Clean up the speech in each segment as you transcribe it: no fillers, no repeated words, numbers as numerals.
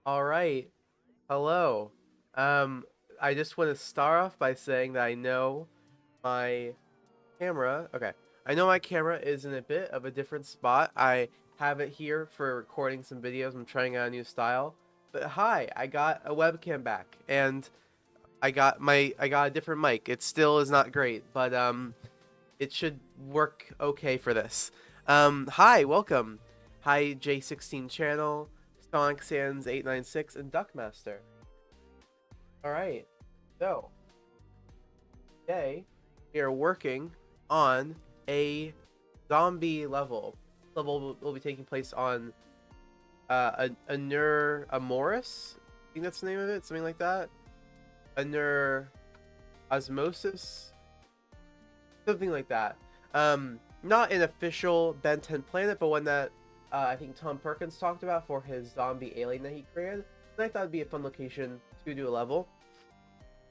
All right. Hello. Um, I just want to start off by saying that I know my camera. Okay. I know my camera is in a bit of a different spot. I have it here for recording some videos. I'm trying out a new style. But hi, I got a webcam back and I got a different mic. It still is not great, but it should work okay for this. Hi, welcome. Hi J16 channel, Sonic Sans 896 and Duckmaster. All right. So, today we are working on a zombie level. Will be taking place on Amoris. I think that's the name of it, something like that. Anur Osmosis, something like that. Not an official Ben 10 planet, but one that I think Tom Perkins talked about for his zombie alien that he created. And I thought it'd be a fun location to do a level.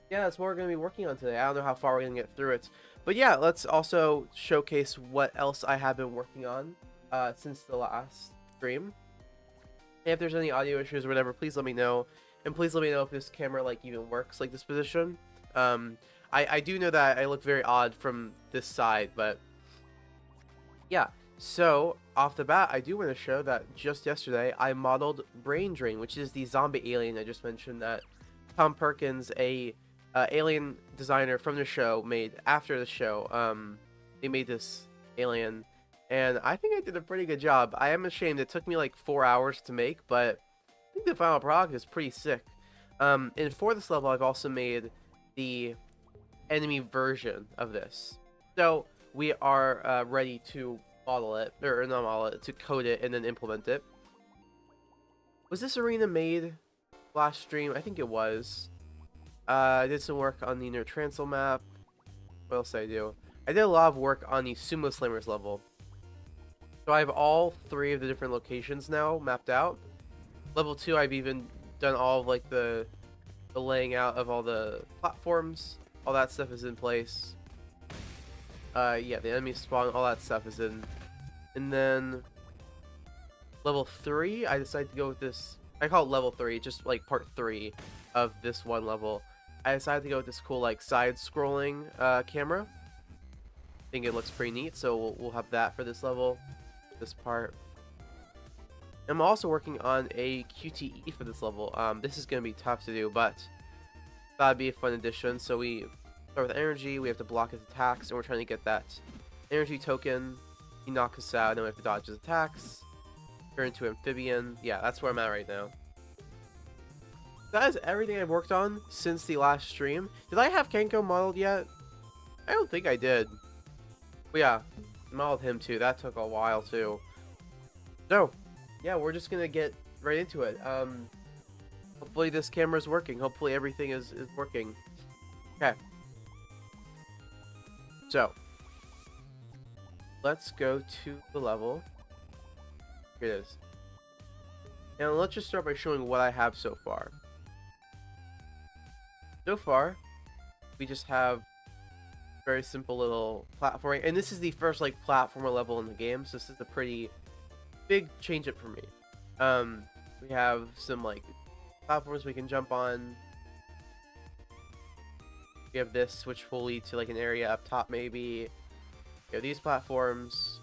Yeah, that's what we're going to be working on today. I don't know how far we're going to get through it. But yeah, let's also showcase what else I have been working on since the last stream. And if there's any audio issues or whatever, please let me know. And please let me know if this camera like even works like this position. I do know that I look very odd from this side, but yeah. So off the bat, I do want to show that just yesterday I modeled Brain Drain, which is the zombie alien I just mentioned that Tom Perkins, a alien designer from the show, made after the show. They made this alien, and I think I did a pretty good job. I am ashamed it took me like 4 hours to make, but I think the final product is pretty sick. And for this level, I've also made the enemy version of this. So we are ready to model it, or not model it, to code it and then implement it. Was this arena made last stream? I think it was. I did some work on the Incremental map. What else did I do? I did a lot of work on the Sumo Slammers level. So I have all 3 of the different locations now mapped out. Level 2, I've even done all of like the laying out of all the platforms. All that stuff is in place. Yeah, the enemy spawn, all that stuff is in. And then level 3, I decided to go with this. I call it level 3, just like part 3 of this one level. I decided to go with this cool like side-scrolling camera. I think it looks pretty neat, so we'll have that for this level, this part. I'm also working on a QTE for this level. This is going to be tough to do, but that'd be a fun addition. So we start with energy, we have to block his attacks, and we're trying to get that energy token. He knocks us out, and then we have to dodge his attacks. Turn into amphibian. Yeah, that's where I'm at right now. That is everything I've worked on since the last stream. Did I have Kenko modeled yet? I don't think I did. But yeah, I modeled him too. That took a while too. So, yeah, we're just gonna get right into it. Hopefully this camera's working. Hopefully everything is working. Okay. So, let's go to the level. Here it is. And let's just start by showing what I have so far. So far, we just have very simple little platforming. And this is the first like platformer level in the game, so this is a pretty big change up for me. We have some like platforms we can jump on. We have this, which will lead to like an area up top maybe. We have these platforms.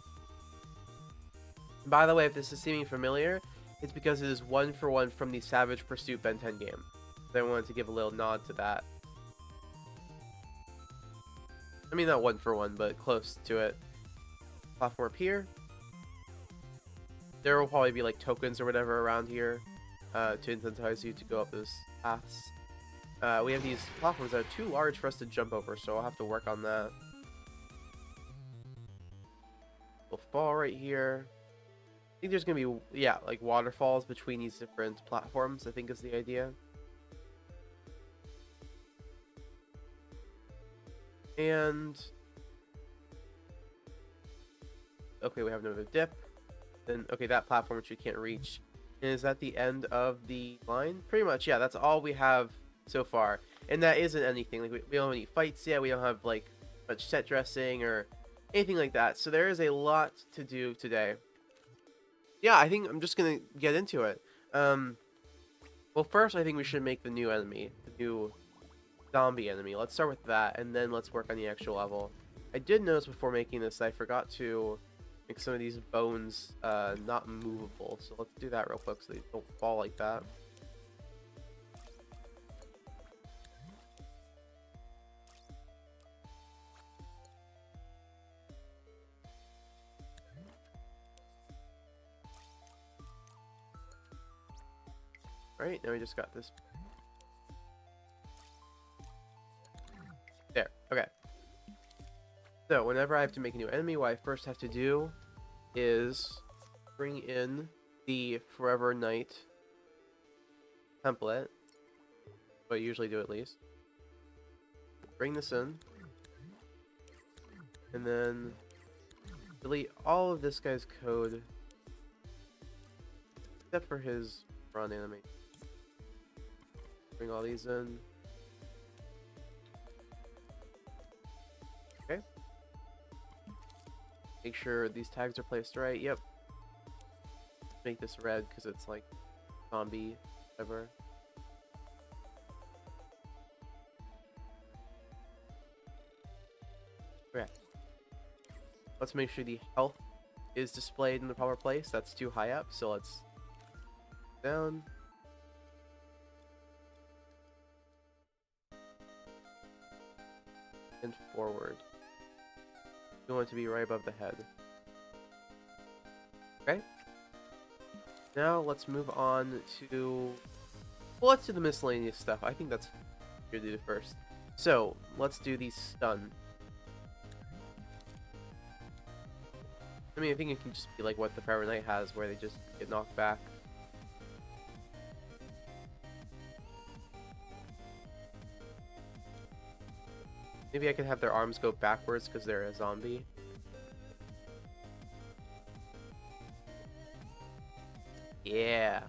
By the way, if this is seeming familiar, it's because it is 1-for-1 from the Savage Pursuit Ben 10 game. So I wanted to give a little nod to that. I mean, not 1-for-1, but close to it. Platform up here. There will probably be like tokens or whatever around here to incentivize you to go up those paths. We have these platforms that are too large for us to jump over, so I'll have to work on that. We'll fall right here. I think there's gonna be, yeah, like waterfalls between these different platforms, I think is the idea. And okay, we have another dip. Then okay, that platform which we can't reach. And is that the end of the line? Pretty much, yeah, that's all we have so far. And that isn't anything. Like we don't have any fights yet, we don't have like much set dressing or anything like that. So there is a lot to do today. Yeah, I think I'm just gonna get into it. Well, first I think we should make the new enemy, the new zombie enemy. Let's start with that, and then let's work on the actual level. I did notice before making this I forgot to make some of these bones not movable, so let's do that real quick so they don't fall like that. Right, now we just got this. There, okay. So, whenever I have to make a new enemy, what I first have to do is bring in the Forever Night template. What I usually do at least. Bring this in. And then delete all of this guy's code. Except for his run animation. Bring all these in. Okay. Make sure these tags are placed right. Yep. Make this red because it's like zombie, whatever. Okay. Let's make sure the health is displayed in the proper place. That's too high up, so let's down. And forward. We want it to be right above the head. Okay. Now let's move on to... Well, let's do the miscellaneous stuff. I think that's what to do first. So, let's do the stun. I mean, I think it can just be like what the Forever Night has, where they just get knocked back. Maybe I could have their arms go backwards because they're a zombie. Yeah.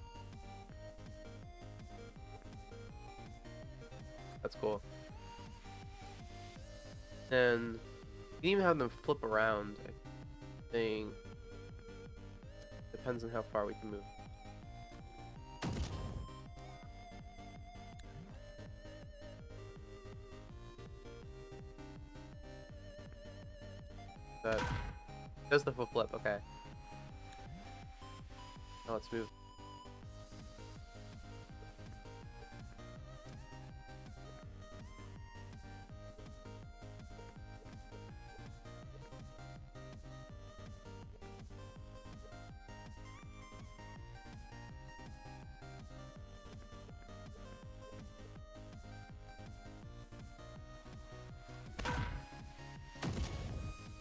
That's cool. And you can even have them flip around. I think depends on how far we can move. That does the full flip, okay. Now let's move.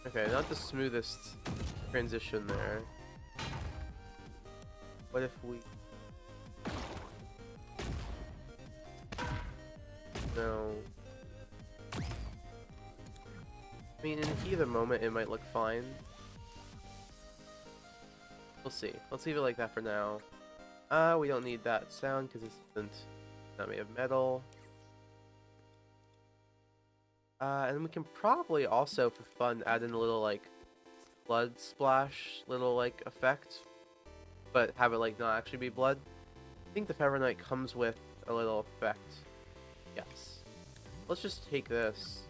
Okay, not the smoothest transition there. What if we... No. I mean, in the heat of the moment, it might look fine. We'll see. Let's leave it like that for now. We don't need that sound because it's not made of metal. And we can probably also, for fun, add in a little, like, blood splash, little, like, effect. But have it, like, not actually be blood. I think the Forever Night comes with a little effect. Yes. Let's just take this.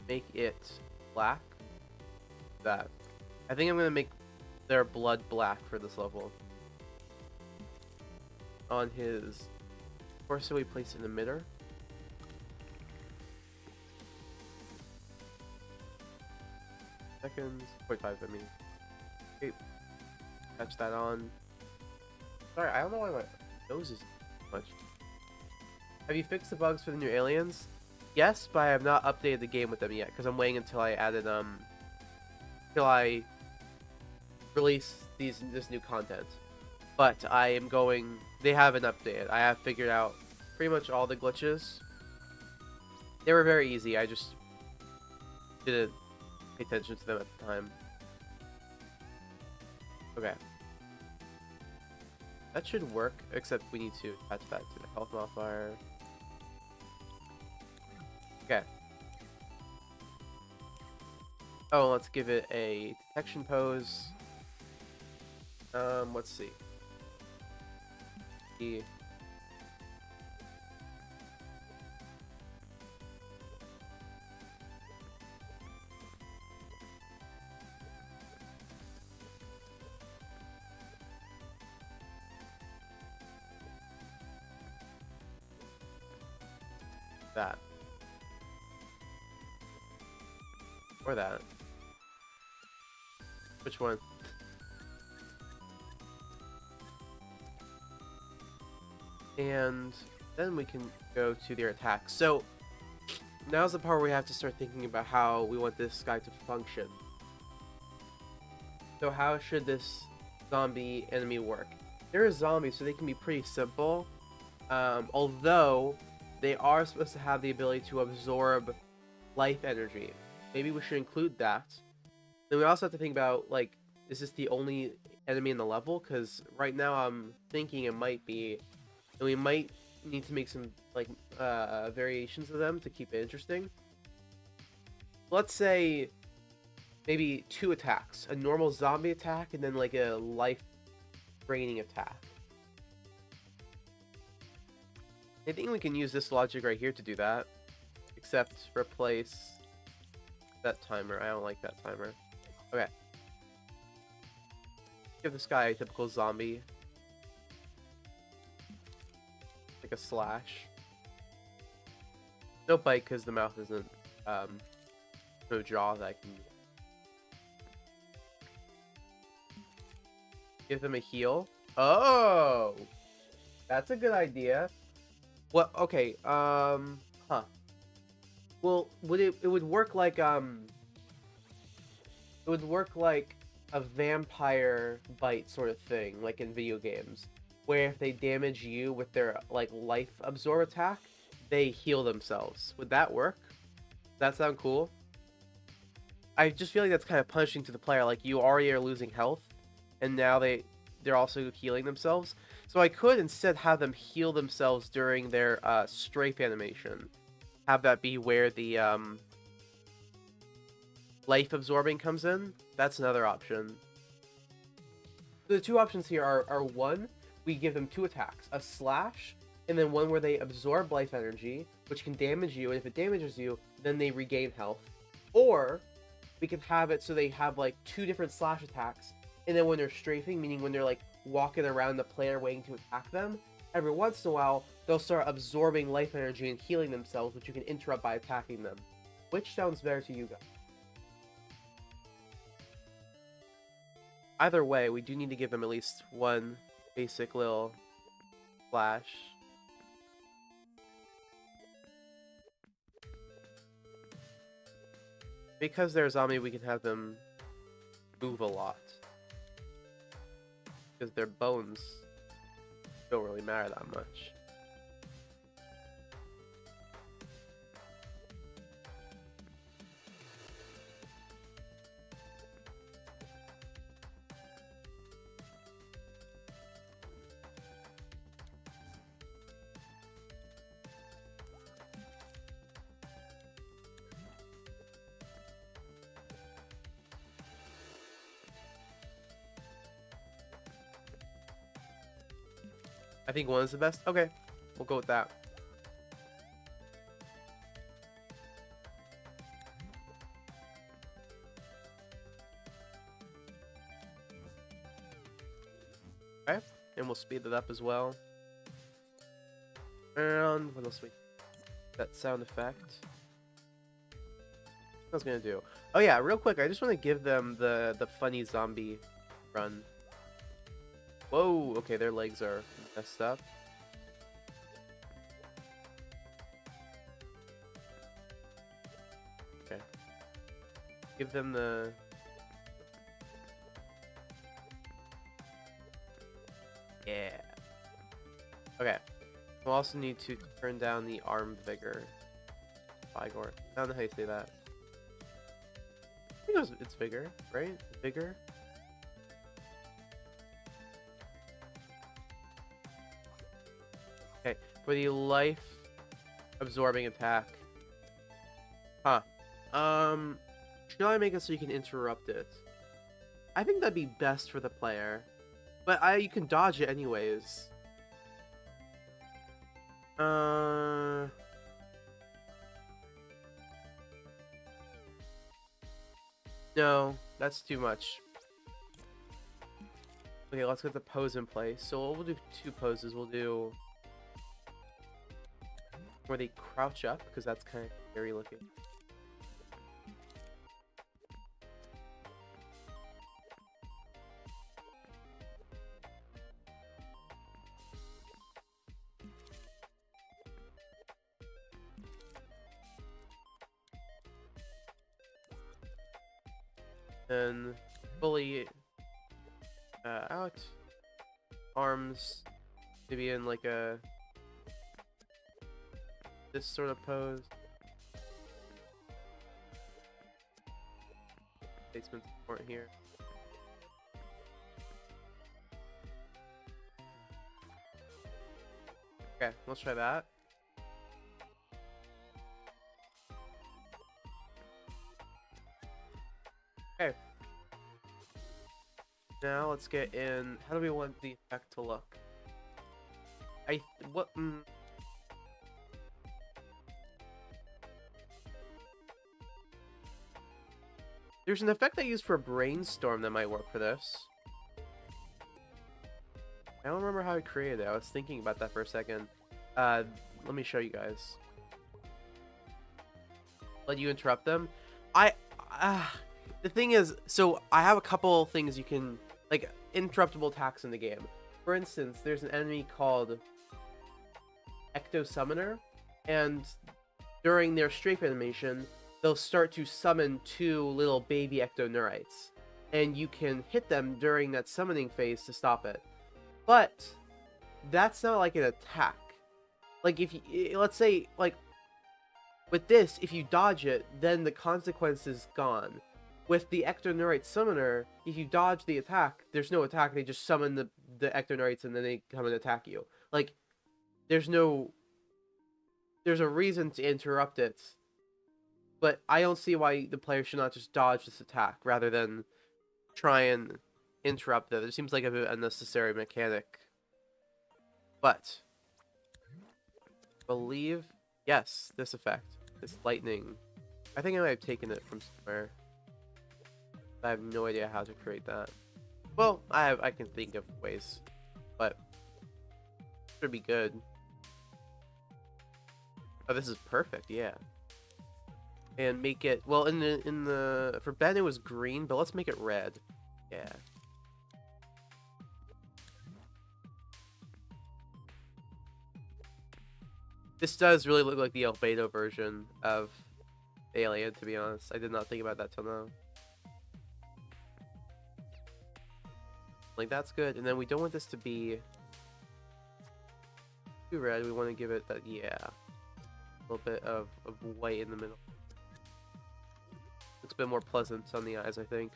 Make it black. That. I think I'm gonna make their blood black for this level. On his... Or so we place an emitter. Seconds, 45, I mean. Okay, catch that on. Sorry, I don't know why my nose is so much. Have you fixed the bugs for the new aliens? Yes, but I have not updated the game with them yet, because I'm waiting until I added, until I release this new content. But I am going, they haven't updated. I have figured out pretty much all the glitches. They were very easy, I just didn't pay attention to them at the time. Okay. That should work, except we need to attach that to the health modifier. Okay. Oh, let's give it a detection pose. Let's see. see. That. Or that. Which one? And then we can go to their attacks. So now's the part where we have to start thinking about how we want this guy to function. So how should this zombie enemy work? They're a zombie, so they can be pretty simple. Although they are supposed to have the ability to absorb life energy. Maybe we should include that. Then we also have to think about, like, is this the only enemy in the level? Because right now I'm thinking it might be. And we might need to make some, like, variations of them to keep it interesting. Let's say maybe 2 attacks. A normal zombie attack and then, like, a life-draining attack. I think we can use this logic right here to do that. Except replace that timer. I don't like that timer. Okay. Give this guy a typical zombie. Like a slash. No bite because the mouth isn't, no jaw that I can use. Give them a heal. Oh! That's a good idea. What? Okay, huh. Well, it would work like, it would work like a vampire bite sort of thing, like in video games, where if they damage you with their, like, life absorb attack, they heal themselves. Would that work? Does that sound cool? I just feel like that's kind of punishing to the player, like, you already are losing health, and now they're also healing themselves. So I could instead have them heal themselves during their strafe animation. Have that be where the life absorbing comes in. That's another option. So the 2 options here are 1, we give them 2 attacks, a slash, and then one where they absorb life energy, which can damage you, and if it damages you, then they regain health. Or we can have it so they have, like, 2 different slash attacks, and then when they're strafing, meaning when they're, like, walking around the player waiting to attack them, every once in a while, they'll start absorbing life energy and healing themselves, which you can interrupt by attacking them. Which sounds better to you guys? Either way, we do need to give them at least 1 basic little flash. Because they're a zombie, we can have them move a lot. Because their bones don't really matter that much. I think 1 is the best. Okay, we'll go with that. Okay, and we'll speed it up as well. And what else we? That sound effect. What I was gonna do? Oh yeah, real quick, I just want to give them the funny zombie run. Whoa, okay, their legs are messed up. Okay. Give them the... Yeah. Okay. We'll also need to turn down the arm vigor. Vigor. I don't know how you say that. I think it's vigor, right? Vigor? Okay, for the life absorbing attack. Huh. Should I make it so you can interrupt it? I think that'd be best for the player. But you can dodge it anyways. Uh, no, that's too much. Okay, let's get the pose in place. So we'll do 2 poses. We'll do where they crouch up, because that's kind of scary looking. Then fully out, arms maybe in like a this sort of pose. Placement support here. Okay, let's try that. Okay. Now let's get in. How do we want the effect to look? What? There's an effect I used for Brainstorm that might work for this. I don't remember how I created it. I was thinking about that for a second. Let me show you guys. Let you interrupt them. The thing is, so I have a couple things you can, like, interruptible attacks in the game. For instance, there's an enemy called Ecto Summoner, and during their strafe animation, they'll start to summon 2 little baby ectonurites, and you can hit them during that summoning phase to stop it. But that's not like an attack. Like, if you, let's say, like, with this, if you dodge it, then the consequence is gone. With the ectonurite summoner, if you dodge the attack, there's no attack. They just summon the ectonurites and then they come and attack you. Like, there's a reason to interrupt it. But I don't see why the player should not just dodge this attack rather than try and interrupt it. It seems like a bit unnecessary mechanic. But I believe, yes, this effect, this lightning. I think I might have taken it from somewhere. I have no idea how to create that. Well, I can think of ways, but it should be good. Oh, this is perfect, yeah. And make it, well, in the for Ben it was green, but let's make it red. Yeah. This does really look like the albedo version of Alien, to be honest. I did not think about that till now. Like, that's good. And then we don't want this to be too red. We want to give it that, yeah, a little bit of white in the middle. Looks a bit more pleasant on the eyes, I think.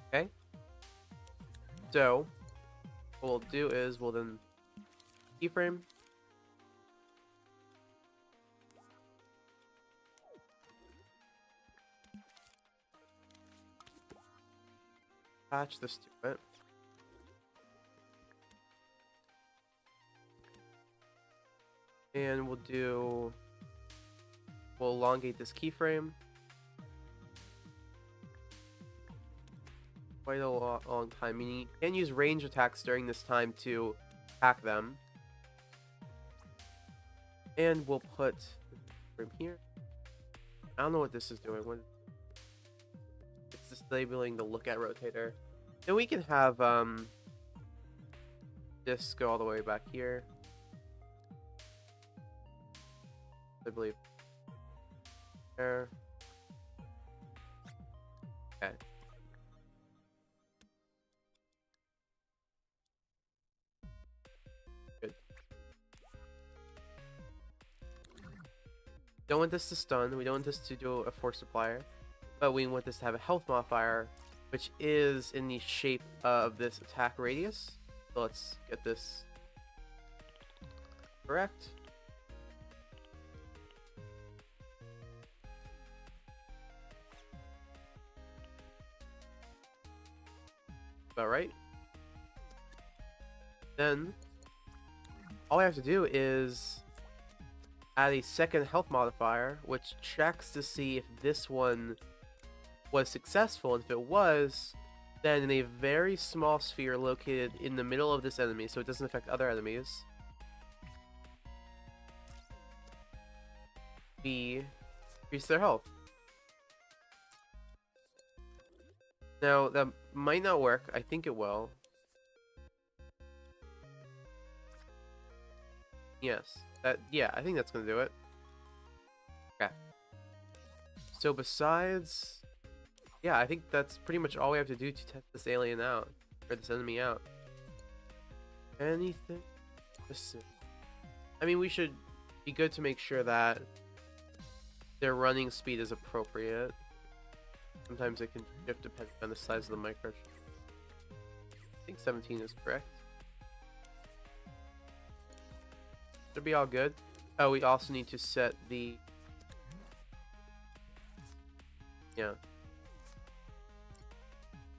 Okay. So, what we'll do is we'll then keyframe. Attach this to it. And we'll elongate this keyframe. Quite a long time. Meaning you can use range attacks during this time to attack them. And we'll put from here. I don't know what this is doing. It's disabling the look at rotator. Then we can have this go all the way back here. I believe. There. Okay. Good. Don't want this to stun. We don't want this to do a force applier. But we want this to have a health modifier, which is in the shape of this attack radius. So let's get this correct. About right. Then all we have to do is add a second health modifier, which checks to see if this one was successful. And if it was, then in a very small sphere located in the middle of this enemy, so it doesn't affect other enemies, we increase their health. Now, that might not work. I think it will. Yes. Yeah, I think that's gonna do it. Okay. So besides... Yeah, I think that's pretty much all we have to do to test this alien out. Or this enemy out. Anything? I mean, we should be good to make sure that their running speed is appropriate. Sometimes it can shift depending on the size of the microchip. I think 17 is correct. Should be all good. Oh, we also need to set the... Yeah.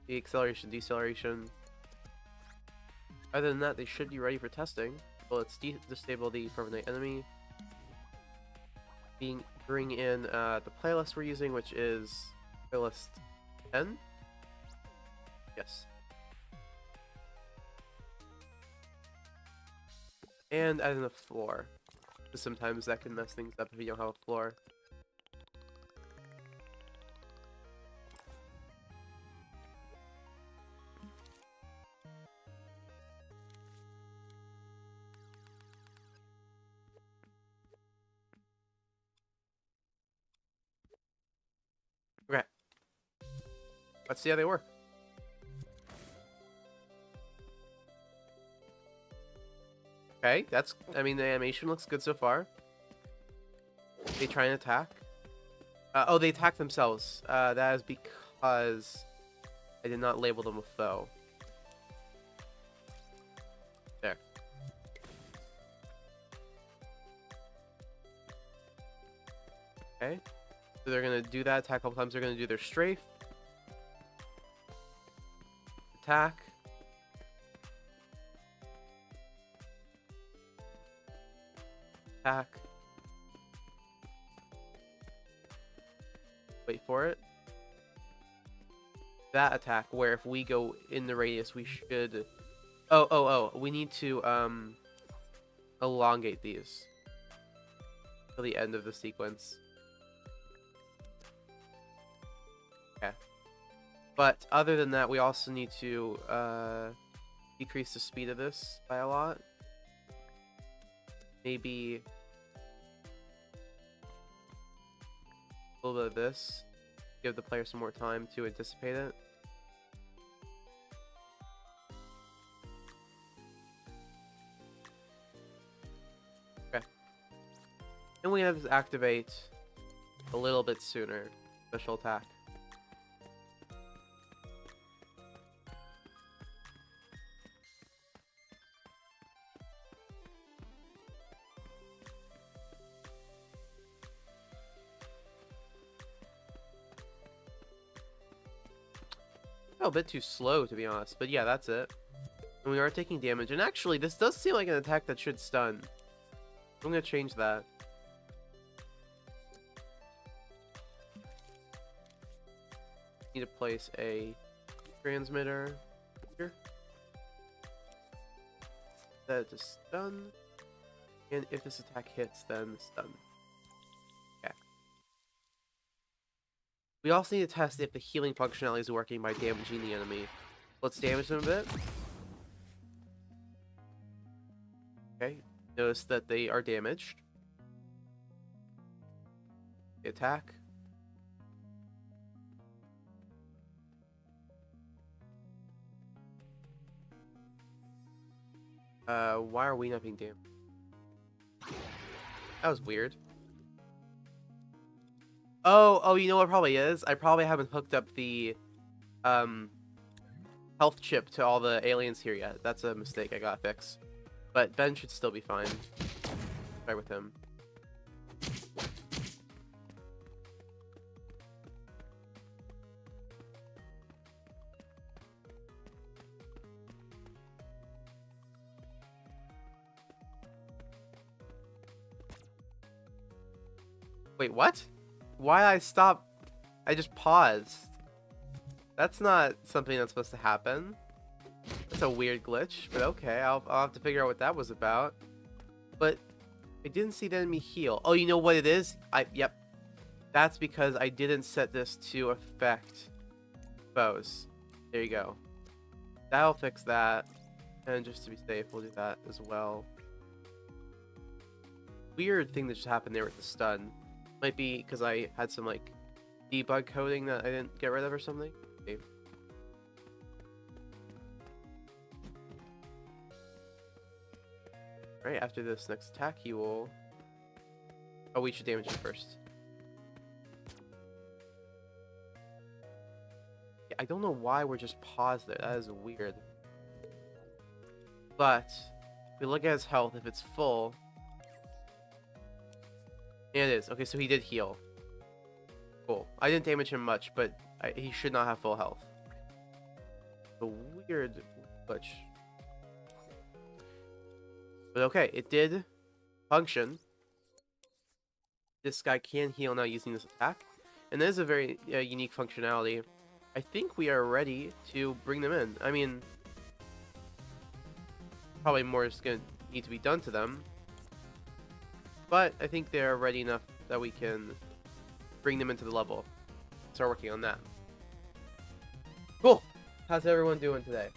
The acceleration, deceleration. Other than that, they should be ready for testing. Well, let's disable the permanent enemy. Bring in the playlist we're using, which is playlist 10. Yes. And add in a floor. Because sometimes that can mess things up if you don't have a floor. Okay. Let's see how they work. Okay, I mean, the animation looks good so far. They try and attack. Oh, they attack themselves. That is because I did not label them a foe. There. Okay. So they're gonna do that attack a couple times. They're gonna do their strafe. Attack. Attack. Wait for it. That attack, where if we go in the radius, we should... Oh, we need to, elongate these till the end of the sequence. Okay. But other than that, we also need to, decrease the speed of this by a lot. Maybe a little bit of this. Give the player some more time to anticipate it. Okay. And we have this activate a little bit sooner. Special attack. A bit too slow, to be honest, but yeah, that's it. And we are taking damage, and actually this does seem like an attack that should stun. I'm gonna change that. Need to place a transmitter here. Set it to stun, and if this attack hits, then stun. We also need to test if the healing functionality is working by damaging the enemy. Let's damage them a bit. Okay, notice that they are damaged. The attack. Why are we not being damaged? That was weird. Oh, you know what probably is? I probably haven't hooked up the health chip to all the aliens here yet. That's a mistake I gotta fix. But Ben should still be fine. Try with him. Wait, what? Why I stop? I just paused. That's not something that's supposed to happen. That's a weird glitch, but okay, I'll have to figure out what that was about. But I didn't see the enemy heal. Oh, you know what it is? Yep. That's because I didn't set this to affect foes. There you go. That'll fix that. And just to be safe, we'll do that as well. Weird thing that just happened there with the stun. Might be because I had some like debug coding that I didn't get rid of or something. Okay. Right after this next attack, he will. Oh, we should damage him first. Yeah, I don't know why we're just paused there. That is weird. But if we look at his health, if it's full. Yeah, it is. Okay, so he did heal. Cool. I didn't damage him much, but he should not have full health. A weird glitch. But okay, it did function. This guy can heal now using this attack. And that is a very unique functionality. I think we are ready to bring them in. I mean, probably more is going to need to be done to them. But I think they're ready enough that we can bring them into the level. Start working on that. Cool. How's everyone doing today?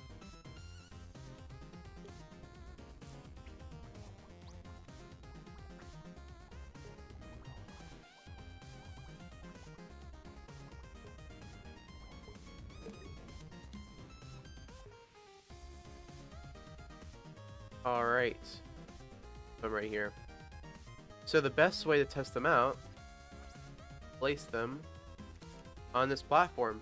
All right. I'm right here. So the best way to test them out, place them on this platform,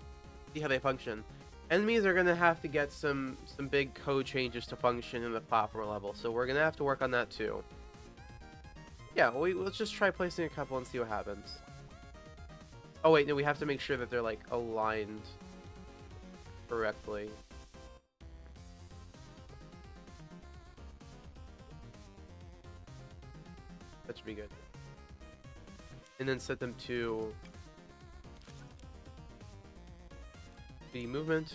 see how they function. Enemies are gonna have to get some big code changes to function in the platform level, so we're gonna have to work on that too. Yeah, let's just try placing a couple and see what happens. Oh wait, no, we have to make sure that they're like aligned correctly. That should be good. And then set them to the movement.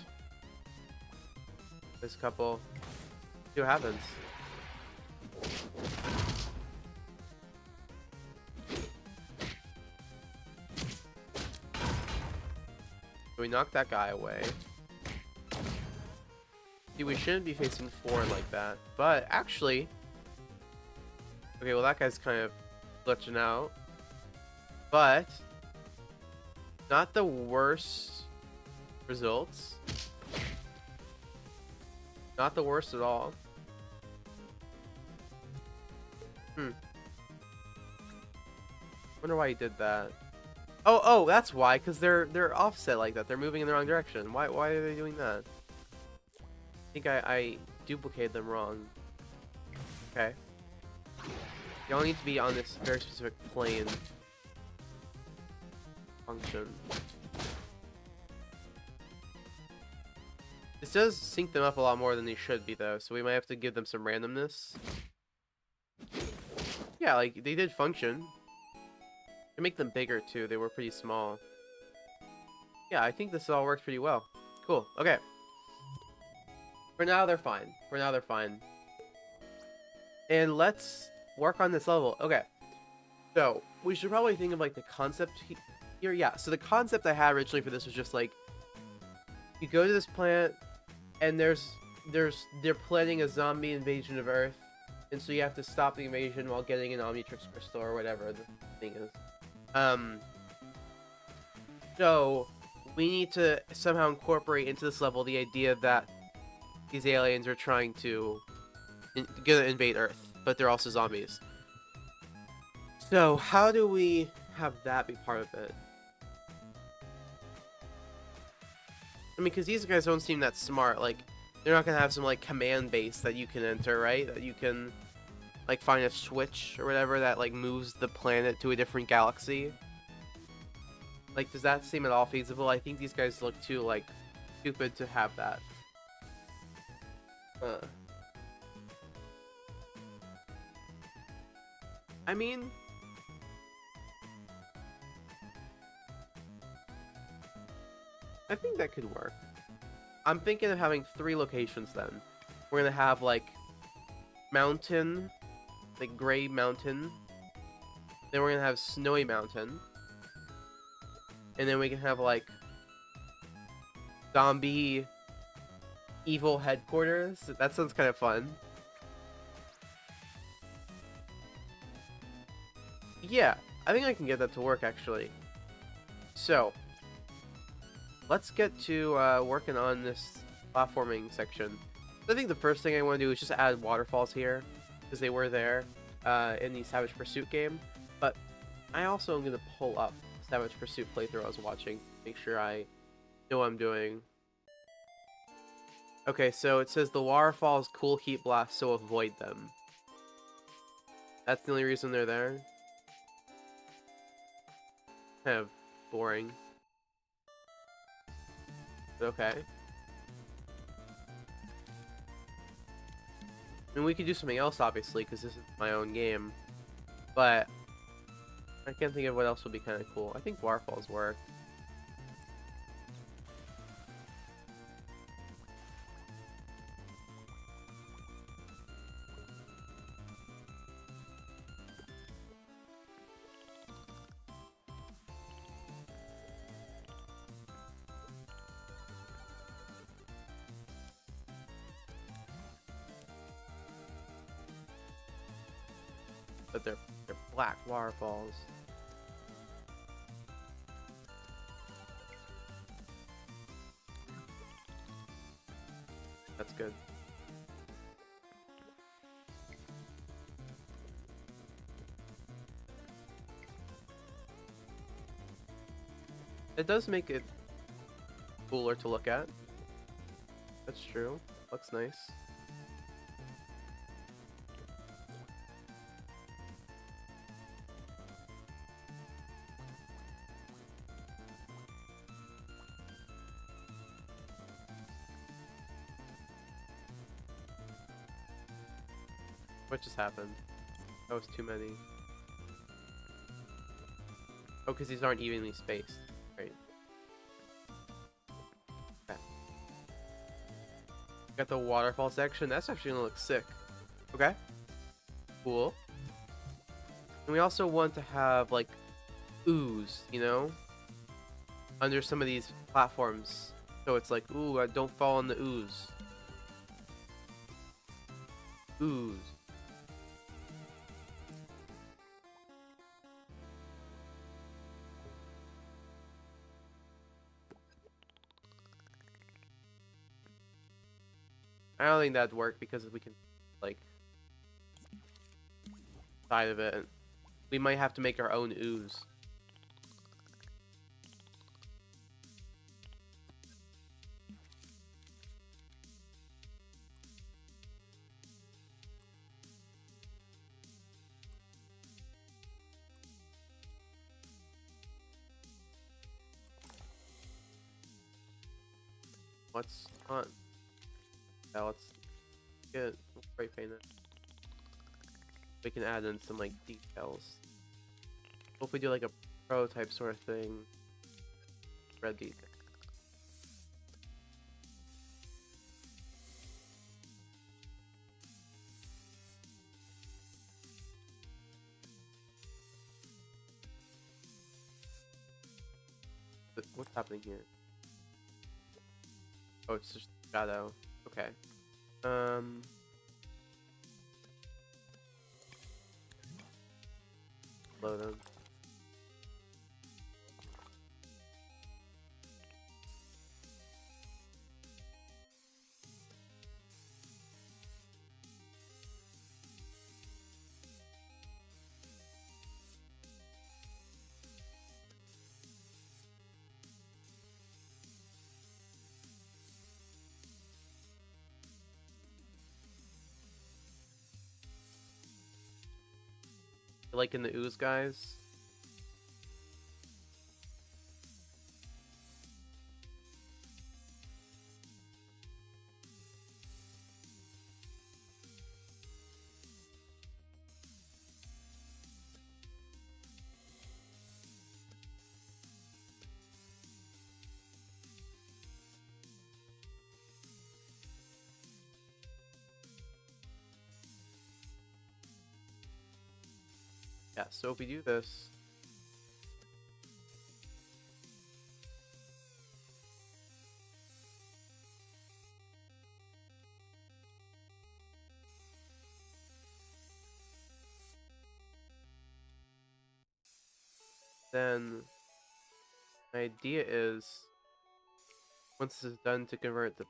This couple. See what happens. So we knock that guy away. See, we shouldn't be facing 4 like that. But actually... Okay, well that guy's kind of glitching out. But... not the worst results. Not the worst at all. Wonder why he did that. Oh, that's why, because they're offset like that. They're moving in the wrong direction. Why are they doing that? I think I duplicated them wrong. Okay. Y'all need to be on this very specific plane. Function. This does sync them up a lot more than they should be, though, so we might have to give them some randomness. Yeah, like, they did function. To make them bigger, too. They were pretty small. Yeah, I think this all worked pretty well. Cool. Okay. For now, they're fine. For now, they're fine. And let's work on this level. Okay. So, we should probably think of, like, the concept here. Yeah, so the concept I had originally for this was just, like, you go to this planet, and they're planning a zombie invasion of Earth, and so you have to stop the invasion while getting an Omnitrix crystal or whatever the thing is. So we need to somehow incorporate into this level the idea that these aliens are trying to gonna invade Earth, but they're also zombies. So how do we have that be part of it? I mean, because these guys don't seem that smart. Like, they're not gonna have some like command base that you can enter, right? That you can like find a switch or whatever that like moves the planet to a different galaxy. Like, does that seem at all feasible? I think these guys look too like stupid to have that. I mean, I think that could work. I'm thinking of having 3 locations then. We're gonna have like mountain, like gray mountain. Then we're gonna have snowy mountain. And then we can have like zombie evil headquarters. That sounds kind of fun. Yeah, I think I can get that to work actually. So, let's get to working on this platforming section. I think the first thing I want to do is just add waterfalls here, because they were there in the Savage Pursuit game. But I also am going to pull up Savage Pursuit playthrough I was watching, make sure I know what I'm doing. Okay, so it says the waterfalls cool heat blast, so avoid them. That's the only reason they're there. Kind of boring. Okay. And we could do something else, obviously, because this is my own game. But I can't think of what else would be kind of cool. I think waterfalls work. But they're black waterfalls. That's good. It does make it cooler to look at. That's true. Looks nice. What just happened? That was too many. Oh, because these aren't evenly spaced. Right. Okay. Got the waterfall section. That's actually gonna look sick. Okay. Cool. And we also want to have, like, ooze, you know? Under some of these platforms. So it's like, ooh, don't fall in the ooze. Ooze. I don't think that'd work because we can, like, side of it. We might have to make our own ooze. What's on? Yeah, let's get spray paint it. We can add in some, like, details. What if we do like a prototype sort of thing? Red detail. What's happening here? Oh, it's just shadow. Okay. Load them. Like in the ooze, guys. Yeah, so if we do this, then my idea is once this is done to convert the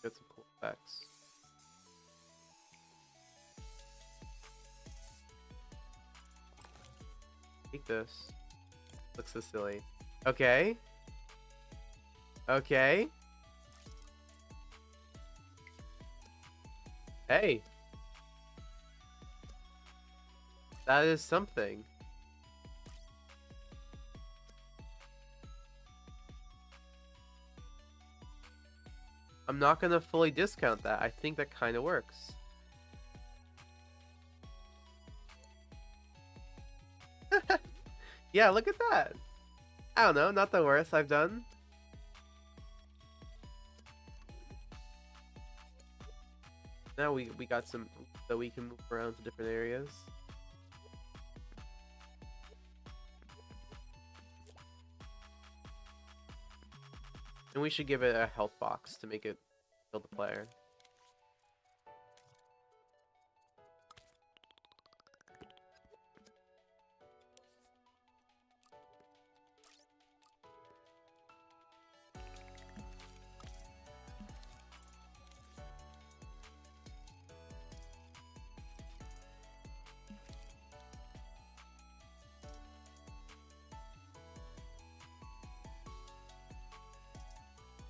get some cool effects. Take this. Looks so silly. Okay. Okay. Hey. That is something. I'm not gonna fully discount that. I think that kind of works. Yeah, look at that. I don't know, not the worst I've done. Now we got some that we can move around to different areas. And we should give it a health box to make it kill the player.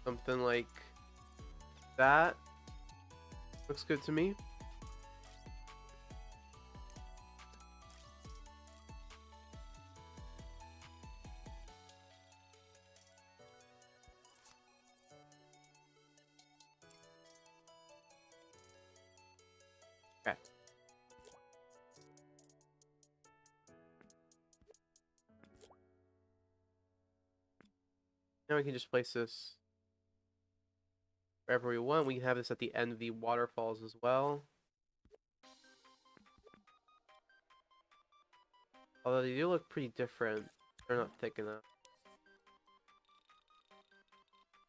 Something like that looks good to me. Okay. Now we can just place this wherever we want. We can have this at the end of the waterfalls as well. Although they do look pretty different. They're not thick enough.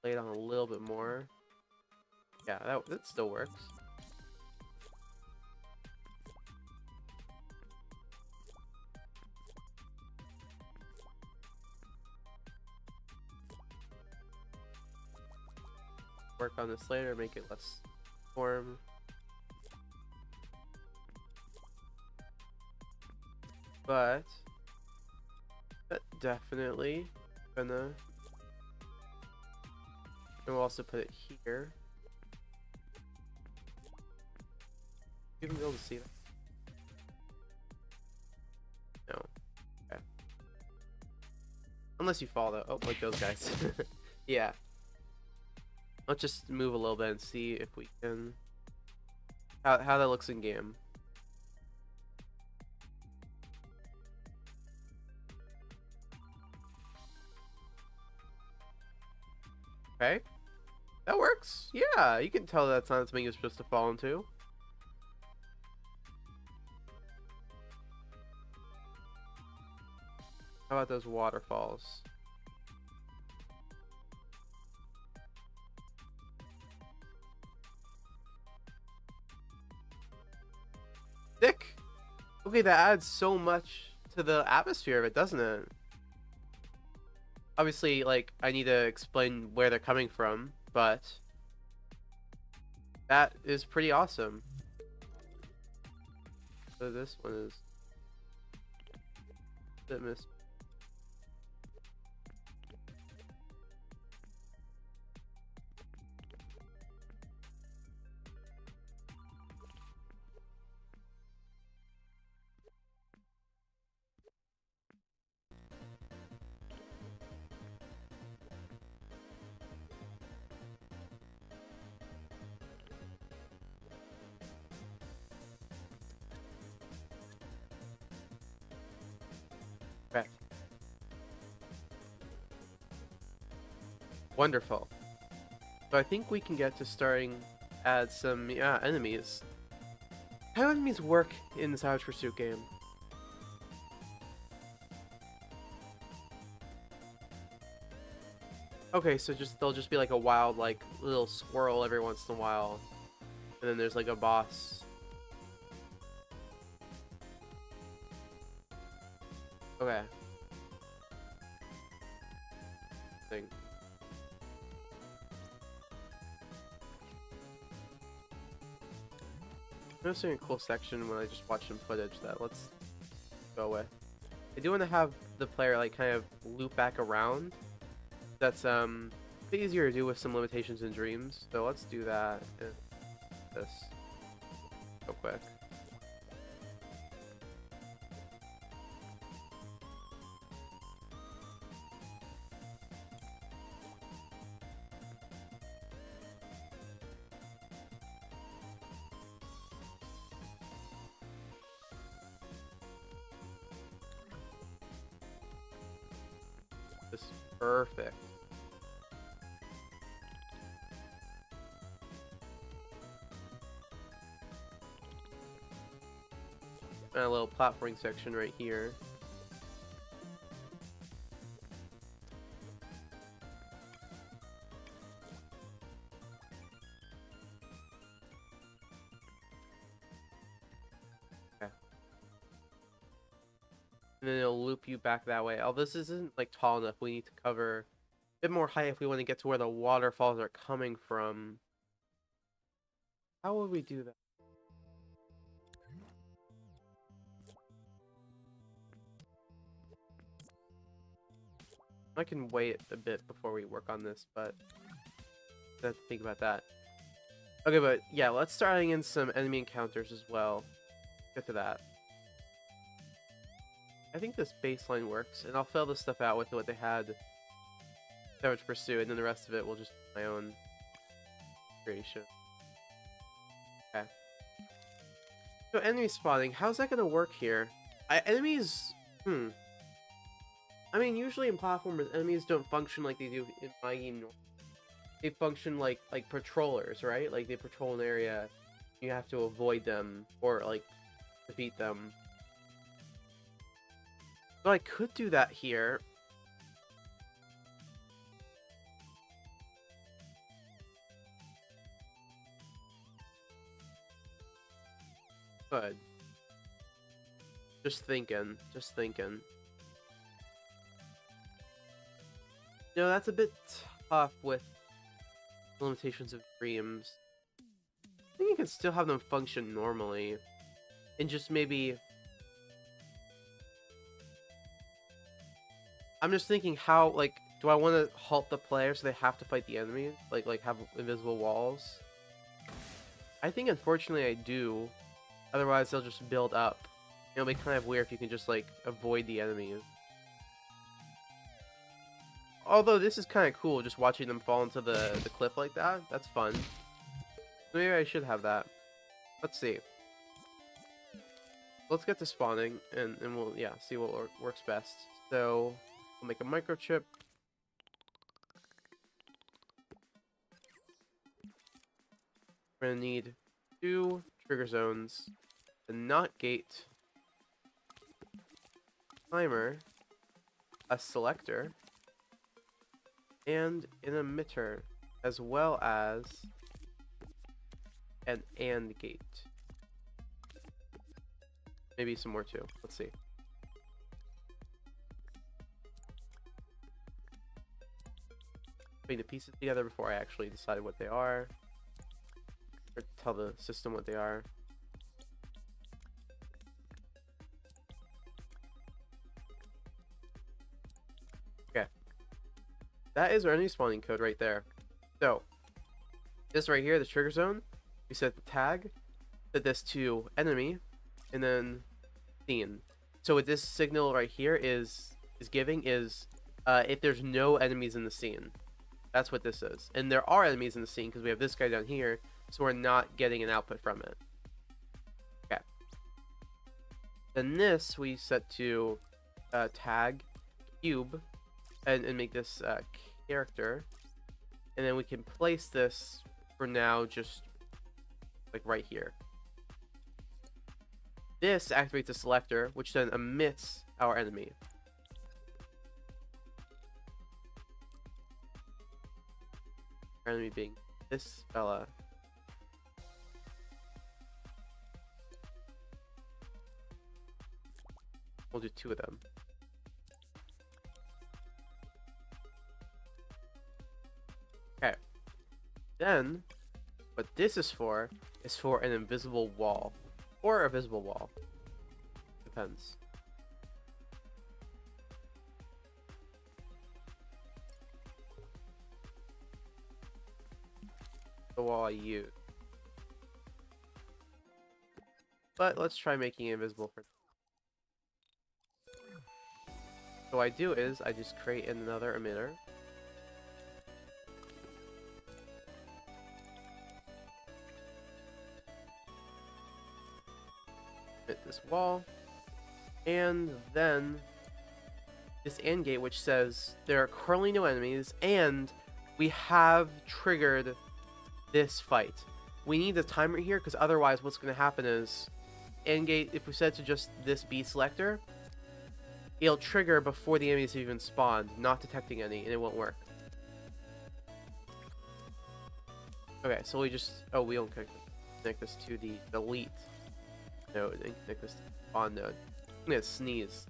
Lay it on a little bit more. Yeah, that still works. Work on this later, make it less form. But that definitely gonna. And we'll also put it here. You can be able to see that. No. Okay. Unless you fall though. Oh, like those guys. Yeah. Let's just move a little bit and see if we can how that looks in game. Okay. That works. Yeah, you can tell that's not something you're supposed to fall into. How about those waterfalls? Thick. Okay, that adds so much to the atmosphere of it, doesn't it? Obviously, like, I need to explain where they're coming from, but that is pretty awesome. So this one is a bit missed. Okay. Wonderful. So I think we can get to starting add some enemies. How enemies work in the Savage Pursuit game? Okay, so they'll just be like a wild like little squirrel every once in a while, and then there's like a boss. Okay. Thing. I'm noticing a cool section when I just watched some footage that let's go with. I do want to have the player like kind of loop back around. That's a bit easier to do with some limitations in dreams. So let's do that and this real quick. This is perfect. And a little platforming section right here. Okay. And then it'll loop you back that way. Oh, this isn't like tall enough. We need to cover a bit more height if we want to get to where the waterfalls are coming from. How would we do that? I can wait a bit before we work on this, but I have to think about that. Okay, but yeah, let's start adding in some enemy encounters as well. Get to that. I think this baseline works, and I'll fill this stuff out with what they had Savage Pursuit, and then the rest of it will just be my own creation. Okay. So enemy spawning, how's that gonna work here? Enemies, I mean, usually in platformers, enemies don't function like they do in my game. They function like patrollers, right? Like they patrol an area, you have to avoid them or like defeat them. So I could do that here. Good. Just thinking. No, that's a bit tough with limitations of dreams. I think you can still have them function normally. And just maybe... I'm just thinking how, like, do I want to halt the player so they have to fight the enemy? Like have invisible walls? I think unfortunately I do. Otherwise they'll just build up. It'll be kind of weird if you can just, like, avoid the enemies. Although this is kind of cool, just watching them fall into the cliff like that. That's fun. Maybe I should have that. Let's see. Let's get to spawning, and we'll, yeah, see what works best. So, we'll make a microchip. We're gonna need 2 trigger zones, a NOT gate, timer, a selector, and an emitter, as well as an AND gate. Maybe some more too. Let's see. Putting the pieces together before I actually decide what they are, or tell the system what they are. Okay. That is our enemy spawning code right there. So, this right here, the trigger zone, we set the tag, set this to enemy, and then scene. So what this signal right here is giving is if there's no enemies in the scene. That's what this is. And there are enemies in the scene because we have this guy down here, so we're not getting an output from it. Okay. Then this we set to tag cube and make this character, and then we can place this for now just like right here. this activates a selector, which then emits our enemy. Our enemy being this fella. We'll do 2 of them. Okay. Then, what this is for an invisible wall. Or a visible wall. Depends. The wall I use. But let's try making it invisible for. So what I do is I just create another emitter. Hit this wall. And then this AND gate, which says there are currently no enemies, and we have triggered this fight. We need the timer here, because otherwise what's going to happen is AND gate, if we set to just this B selector, it'll trigger before the enemies have even spawned, not detecting any, and it won't work. Okay, so we just... Oh, we don't connect this to the delete node and connect this to the spawn node. I'm gonna sneeze.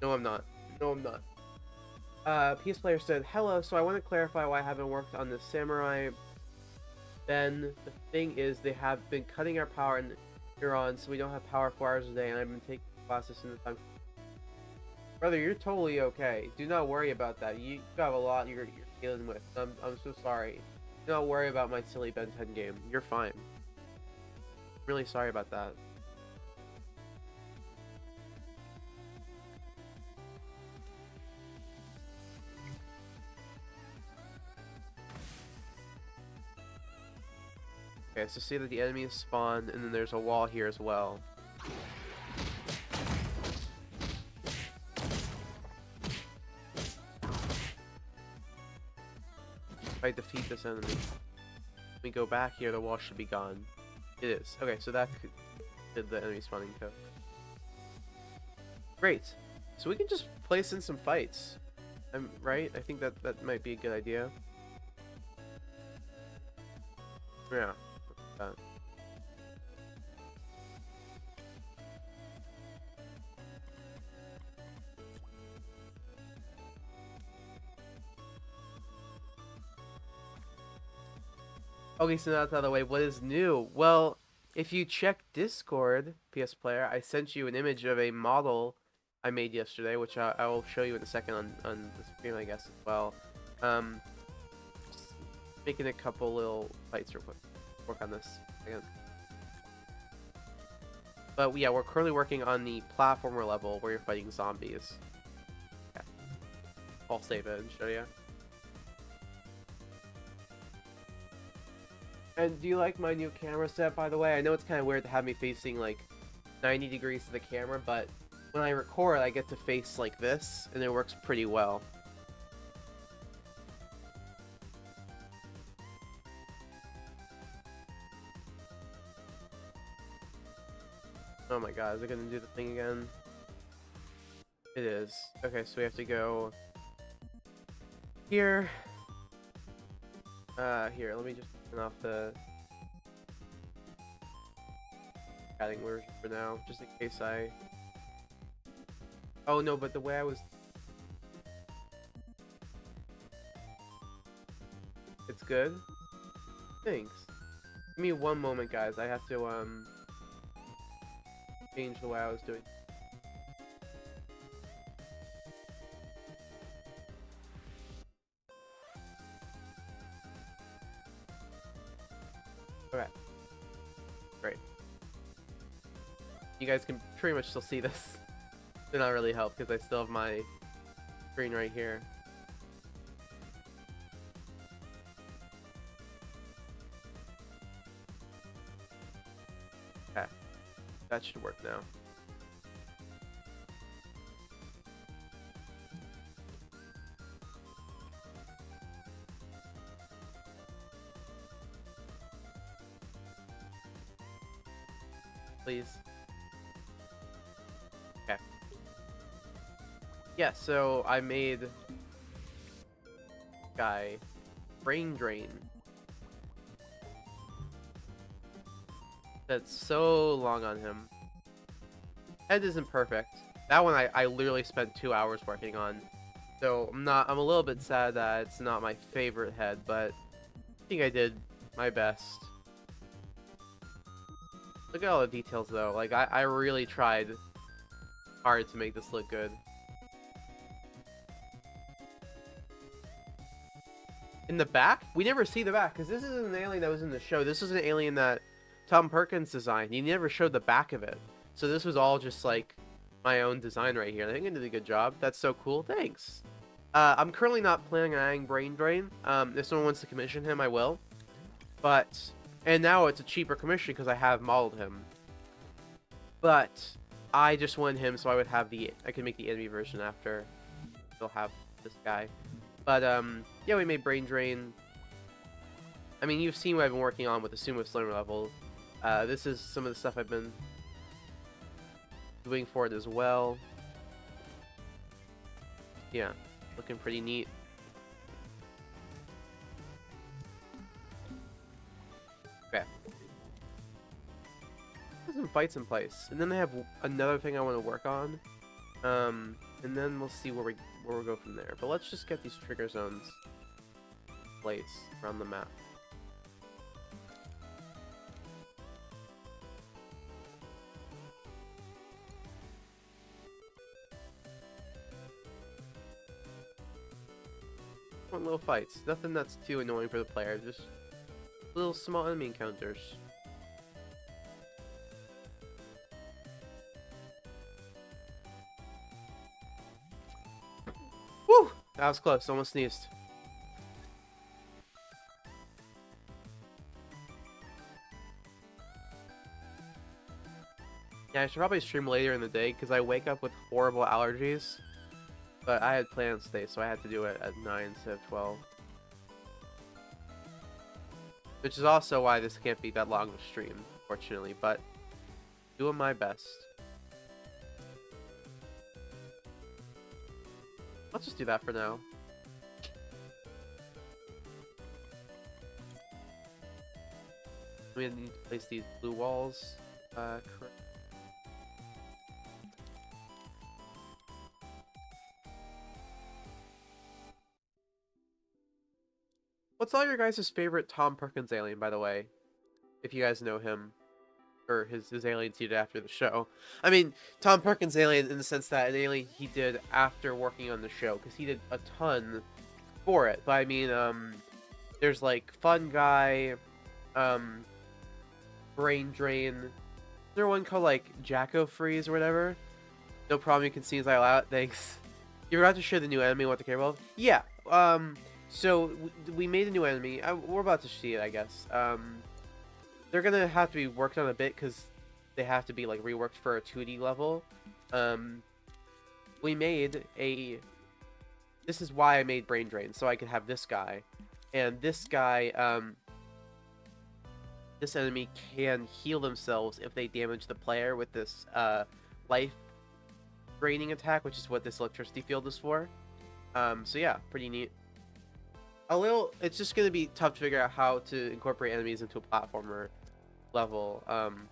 No, I'm not. No, I'm not. PS Player said, hello, so I want to clarify why I haven't worked on the Samurai. Then, the thing is, they have been cutting our power in Iran, so we don't have power 4 hours a day, and I've been taking classes in the time. Brother, you're totally okay. Do not worry about that. You have a lot you're dealing with. I'm so sorry. Do not worry about my silly Ben 10 game. You're fine. Really sorry about that. Okay, so see that the enemy is spawned, and then there's a wall here as well. If I defeat this enemy, when we go back here, the wall should be gone. It is. Okay, so that did the enemy spawning code. Great. So we can just place in some fights. I'm right? I think that might be a good idea. Yeah. Okay, so now that's out of the way. What is new? Well, if you check Discord, PS Player, I sent you an image of a model I made yesterday, which I will show you in a second on the stream, I guess, as well. Just making a couple little fights real quick. Work on this again. But yeah, we're currently working on the platformer level where you're fighting zombies. Okay. I'll save it and show you. And do you like my new camera set, by the way? I know it's kind of weird to have me facing like 90 degrees to the camera, but when I record, I get to face like this, and it works pretty well. Oh my god, is it gonna do the thing again? It is. Okay, so we have to go here. Here, let me just turn off the adding version for now, just in case I... Oh no, but the way I was... It's good? Thanks. Give me one moment, guys. I have to, change the way I was doing. Okay. Great. You guys can pretty much still see this. Did not really help because I still have my screen right here. Okay. That should work now. Please. Yeah, so I made guy brain drain. That's so long on him. Head isn't perfect. That one I literally spent 2 hours working on. So I'm a little bit sad that it's not my favorite head, but I think I did my best. Look at all the details though. Like I really tried hard to make this look good. In the back? We never see the back, because this isn't an alien that was in the show. This is an alien that Tom Perkins designed. He never showed the back of it. So this was all just like my own design right here. I think I did a good job. That's so cool. Thanks. I'm currently not planning on adding Brain Drain. If someone wants to commission him, I will. But, and now it's a cheaper commission because I have modeled him. But I just want him so I can make the enemy version after. They'll have this guy. But, yeah, we made Brain Drain. I mean, you've seen what I've been working on with the Sumo Slimmer level. This is some of the stuff I've been doing for it as well. Yeah, looking pretty neat. Okay. Some fights in place. And then I have another thing I want to work on. And then we'll see where we'll go from there. But let's just get these trigger zones in place around the map. One little fights. Nothing that's too annoying for the player. Just little small enemy encounters. Woo! That was close. Almost sneezed. Yeah, I should probably stream later in the day because I wake up with horrible allergies. But I had plans today, so I had to do it at 9 instead of 12. Which is also why this can't be that long of a stream, fortunately, but doing my best. Let's just do that for now. We need to place these blue walls correct. What's all your guys' favorite Tom Perkins alien, by the way? If you guys know him. Or his alien he did after the show. I mean, Tom Perkins alien in the sense that an alien he did after working on the show. Because he did a ton for it. But I mean, there's like Fun Guy, Brain Drain. Is there one called like Jacko Freeze or whatever? No problem, you can see as I allow it. Thanks. You forgot to share the new enemy, what to care about? Yeah, so we made a new enemy. We're about to see it, I guess. They're gonna have to be worked on a bit because they have to be like reworked for a 2D level. We made a... This is why I made Brain Drain, so I could have this guy. And this guy, this enemy can heal themselves if they damage the player with this life draining attack, which is what this electricity field is for. So yeah, pretty neat. It's just gonna be tough to figure out how to incorporate enemies into a platformer level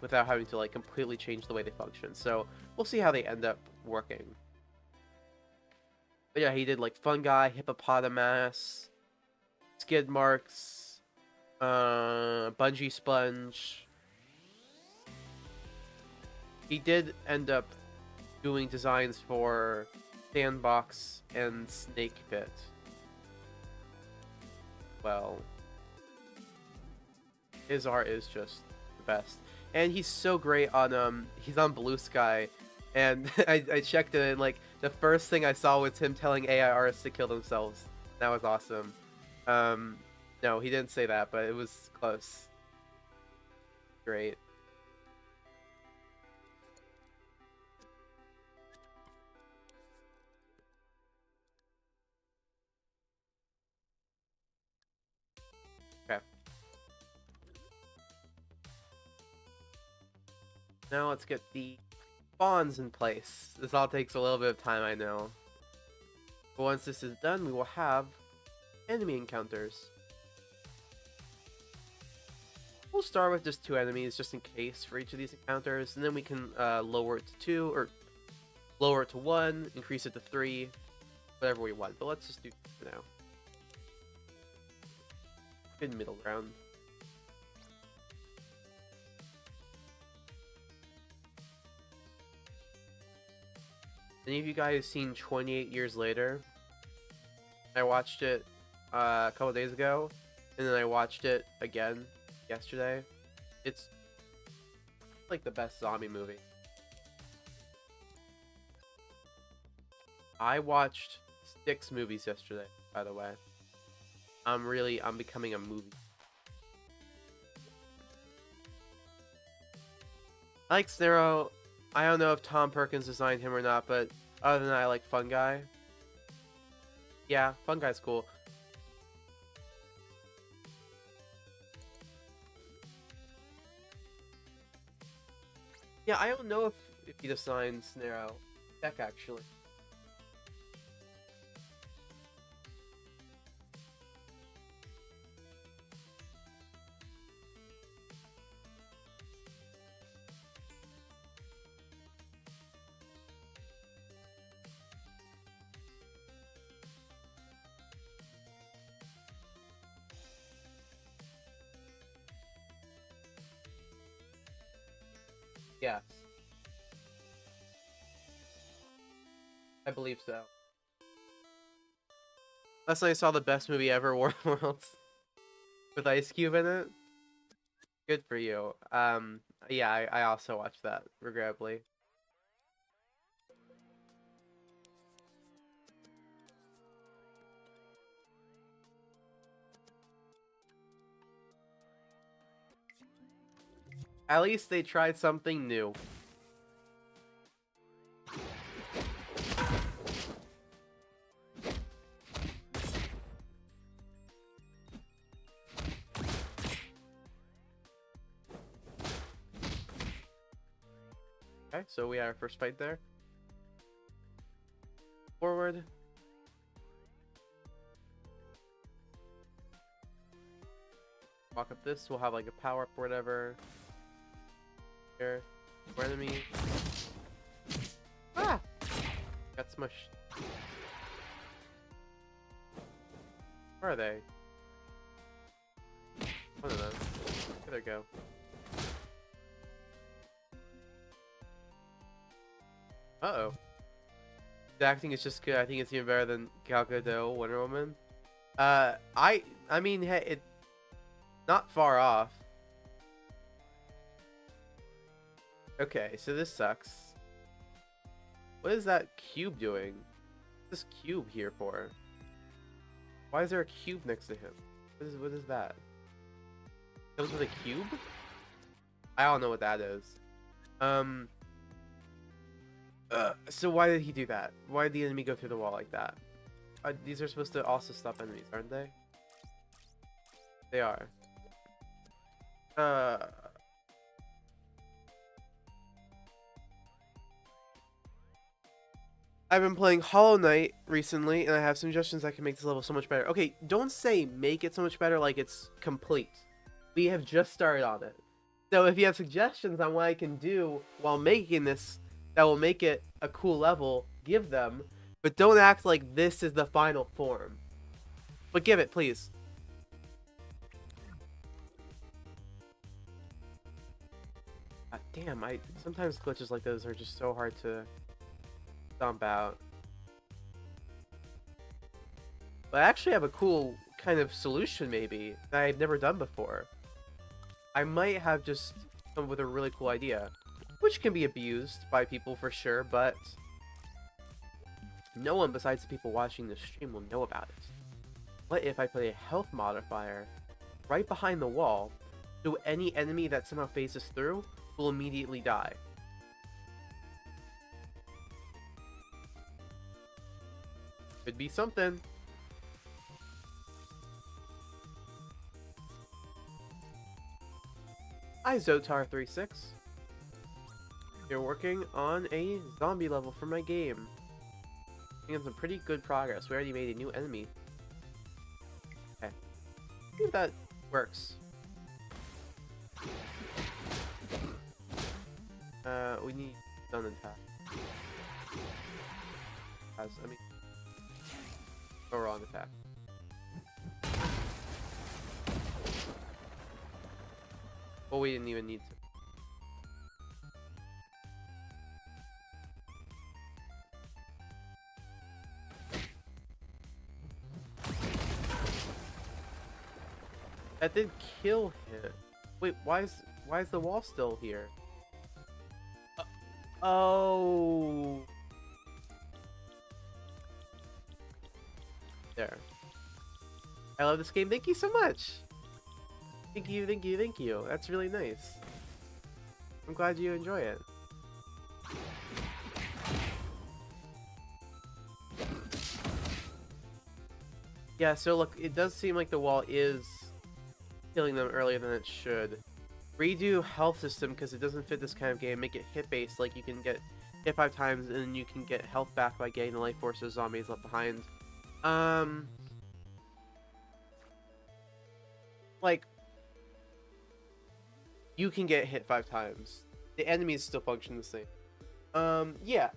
without having to like completely change the way they function. So we'll see how they end up working. But yeah, he did like Fun Guy, Hippopotamus, Skid Marks, Bungee Sponge. He did end up doing designs for Sandbox and Snake Pit. Well, his art is just the best, and he's so great on he's on Blue Sky, and I checked it, and like the first thing I saw was him telling AI artists to kill themselves. That was awesome. No, he didn't say that, but it was close. Great. Okay. Now let's get the spawns in place. This all takes a little bit of time, I know. But once this is done, we will have enemy encounters. We'll start with just 2 enemies, just in case, for each of these encounters, and then we can lower it to 2, or lower it to 1, increase it to 3, whatever we want. But let's just do 2 for now. Good middle ground. Any of you guys seen 28 Years Later? I watched it a couple days ago, and then I watched it again yesterday. It's like the best zombie movie. I watched 6 movies yesterday, by the way. I'm becoming a movie. I like Snarrow. I don't know if Tom Perkins designed him or not, but other than that, I like Fun Guy. Yeah, Fun Guy's cool. Yeah, I don't know if he designed Snarrow. Heck, actually. Yes. I believe so. Last night I saw the best movie ever, Worlds, with Ice Cube in it. Good for you. Yeah, I also watched that, regrettably. At least they tried something new. Okay, so we had our first fight there. Forward. Walk up this, we'll have like a power up or whatever. Here. More enemy. Ah! Got smushed. Where are they? One of them. There they go. Uh-oh. The acting is just good. I think it's even better than Gal Gadot, Wonder Woman. I mean, hey, it's not far off. Okay, so this sucks. What is that cube doing? What's this cube here for? Why is there a cube next to him? What is that? Comes with a cube? I don't know what that is. So why did he do that? Why did the enemy go through the wall like that? These are supposed to also stop enemies, aren't they? They are. I've been playing Hollow Knight recently, and I have suggestions that can make this level so much better. Okay, don't say make it so much better like it's complete. We have just started on it. So if you have suggestions on what I can do while making this that will make it a cool level, give them. But don't act like this is the final form. But give it, please. Damn, sometimes glitches like those are just so hard to stomp out. But I actually have a cool kind of solution, maybe, that I've never done before. I might have just come up with a really cool idea, which can be abused by people for sure, but no one besides the people watching the stream will know about it. What if I put a health modifier right behind the wall, so any enemy that somehow faces through will immediately die? Could be something. Hi Zotar36. You're working on a zombie level for my game. Making some pretty good progress. We already made a new enemy. Okay. See if that works. We need stun attack. I mean, go wrong attack. Well, we didn't even need to. That did kill him. Wait, why is the wall still here? Oh. There. I love this game. Thank you so much. Thank you, thank you, thank you. That's really nice. I'm glad you enjoy it. Yeah, so look, it does seem like the wall is killing them earlier than it should. Redo health system because it doesn't fit this kind of game. Make it hit based, like you can get hit 5 times and then you can get health back by getting the life force of zombies left behind. Like you can get hit 5 times. The enemies still function the same. Yeah.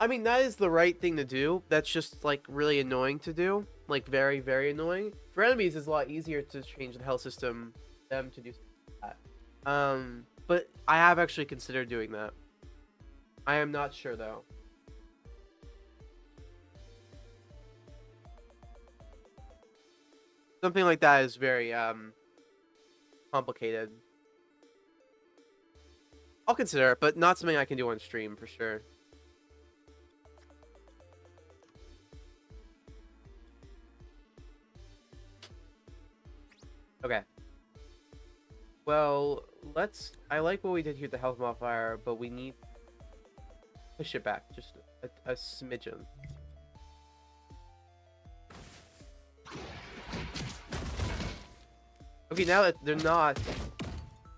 I mean, that is the right thing to do. That's just like really annoying to do. Like very, very annoying. For enemies, it's a lot easier to change the health system them to do that. But I have actually considered doing that. I am not sure though. Something like that is very complicated. I'll consider it, but not something I can do on stream for sure. Okay. Well, I like what we did here with the health modifier, but we need to push it back just a smidgen. Okay, now that they're not,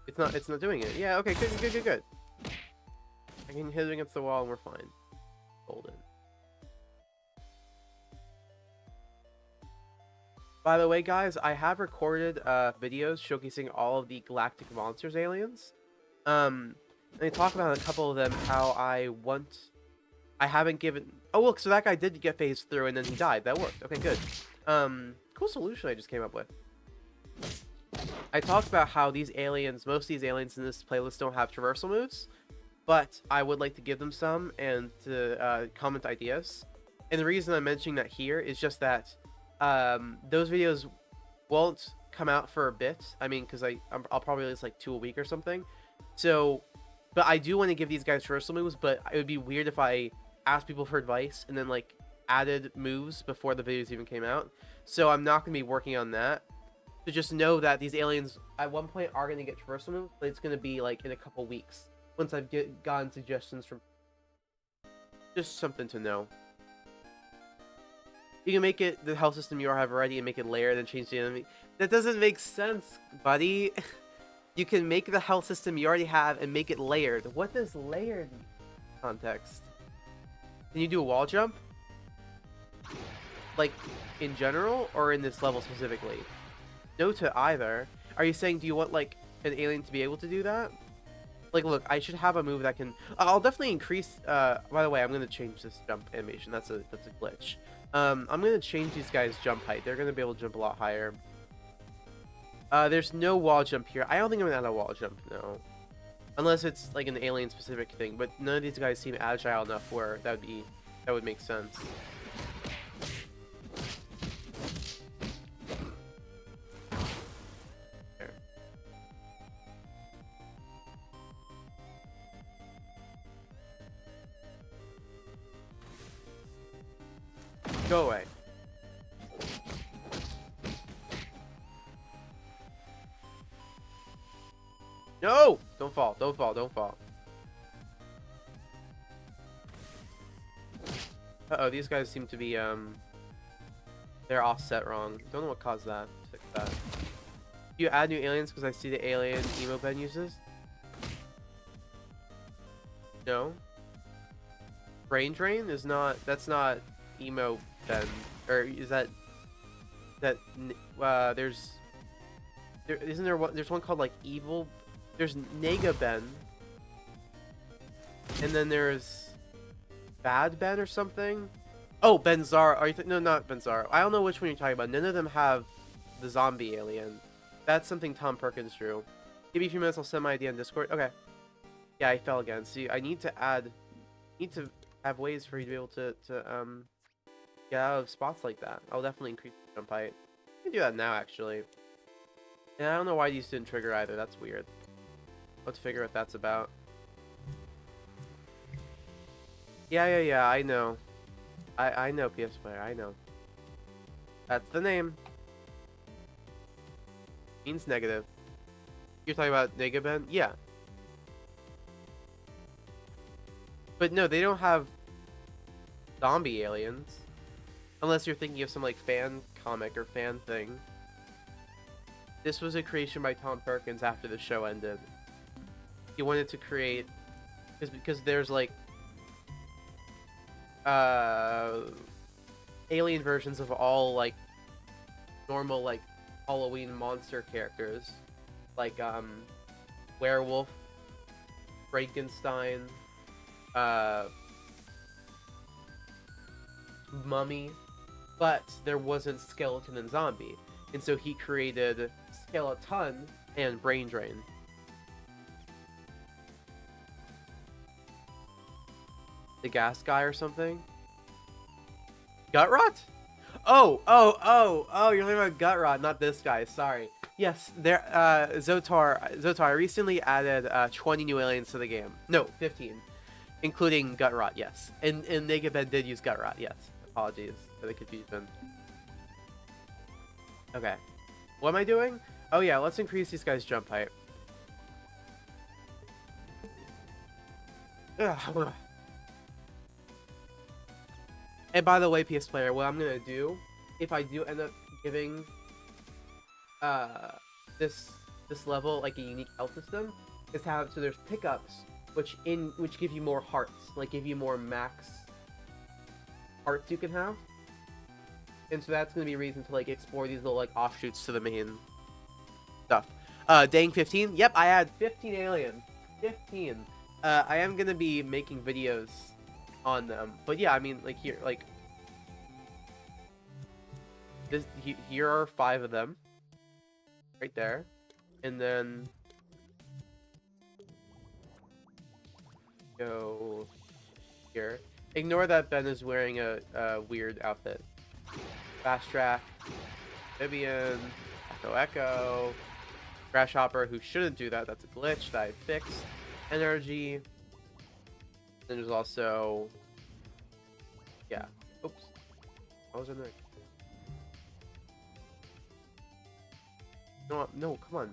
it's not doing it. Yeah, okay, good. I can hit it against the wall and we're fine. Golden. By the way, guys, I have recorded videos showcasing all of the Galactic Monsters aliens. And they talk about a couple of them, how I haven't given... Oh, look, so that guy did get phased through and then he died. That worked. Okay, good. Cool solution I just came up with. I talked about how these aliens, most of these aliens in this playlist don't have traversal moves, but I would like to give them some and to comment ideas. And the reason I'm mentioning that here is just that those videos won't come out for a bit. I mean, because I'll probably release like 2 a week or something. So, but I do want to give these guys traversal moves, but it would be weird if I asked people for advice and then like added moves before the videos even came out. So I'm not going to be working on that. So just know that these aliens at one point are going to get traversal moves, but it's going to be like in a couple weeks once I've gotten suggestions from... Just something to know. You can make it the health system you have already and make it layered and change the enemy. That doesn't make sense, buddy. You can make the health system you already have and make it layered. What does layered context? Can you do a wall jump? Like, in general, or in this level specifically? No to either. Are you saying, do you want, like, an alien to be able to do that? Like, look, I should have a move that can... I'll definitely increase... by the way, I'm going to change this jump animation. That's a glitch. I'm going to change these guys' jump height. They're going to be able to jump a lot higher. There's no wall jump here. I don't think I'm going to add a wall jump, no. Unless it's, like, an alien-specific thing. But none of these guys seem agile enough where that would make sense. There. Go away. No! Don't fall, don't fall, don't fall. Uh-oh, these guys seem to be, they're offset wrong. Don't know what caused that. Fix that. Do you add new aliens because I see the alien emo Ben uses? No. Brain drain is not, that's not emo Ben, or is that isn't there one? There's one called like evil. There's Nega Ben, and then there's Bad Ben or something. Oh, Benzar. Are you no, not Benzar. I don't know which one you're talking about. None of them have the zombie alien. That's something Tom Perkins drew. Give me a few minutes. I'll send my idea on Discord. Okay. Yeah, I fell again. See, I need to have ways for you to be able to get out of spots like that. I'll definitely increase the jump height. I can do that now, actually. And I don't know why these didn't trigger either. That's weird. Let's figure what that's about. Yeah. I know. I know, PS Player. I know. That's the name. Means negative. You're talking about Negaben? Yeah. But no, they don't have zombie aliens. Unless you're thinking of some like fan comic or fan thing. This was a creation by Tom Perkins after the show ended. He wanted to create because there's like alien versions of all like normal like Halloween monster characters, like werewolf, Frankenstein, mummy, but there wasn't skeleton and zombie, and so he created skeleton and brain drain. The gas guy or something? Gut rot? Oh, you're talking about gut rot, not this guy, sorry. Yes, there, Zotar recently added 20 new aliens to the game. No, 15. Including gut rot, yes. And Negabed did use gut rot, yes. Apologies for the confusion. Okay. What am I doing? Oh yeah, let's increase these guys' jump height. Ugh. And by the way, PS Player, what I'm gonna do, if I do end up giving this level like a unique health system, is have so there's pickups which give you more hearts, like give you more max hearts you can have. And so that's gonna be a reason to like explore these little like offshoots to the main stuff. Dang 15. Yep, I had 15 aliens. 15. I am gonna be making videos on them, but yeah, I mean, like here, like this. Here are 5 of them, right there, and then go here. Ignore that Ben is wearing a weird outfit. Fast track, Vivian, Echo, Grasshopper, who shouldn't do that. That's a glitch that I fixed. Energy. Then there's also, yeah. Oops. What was in there? No, come on.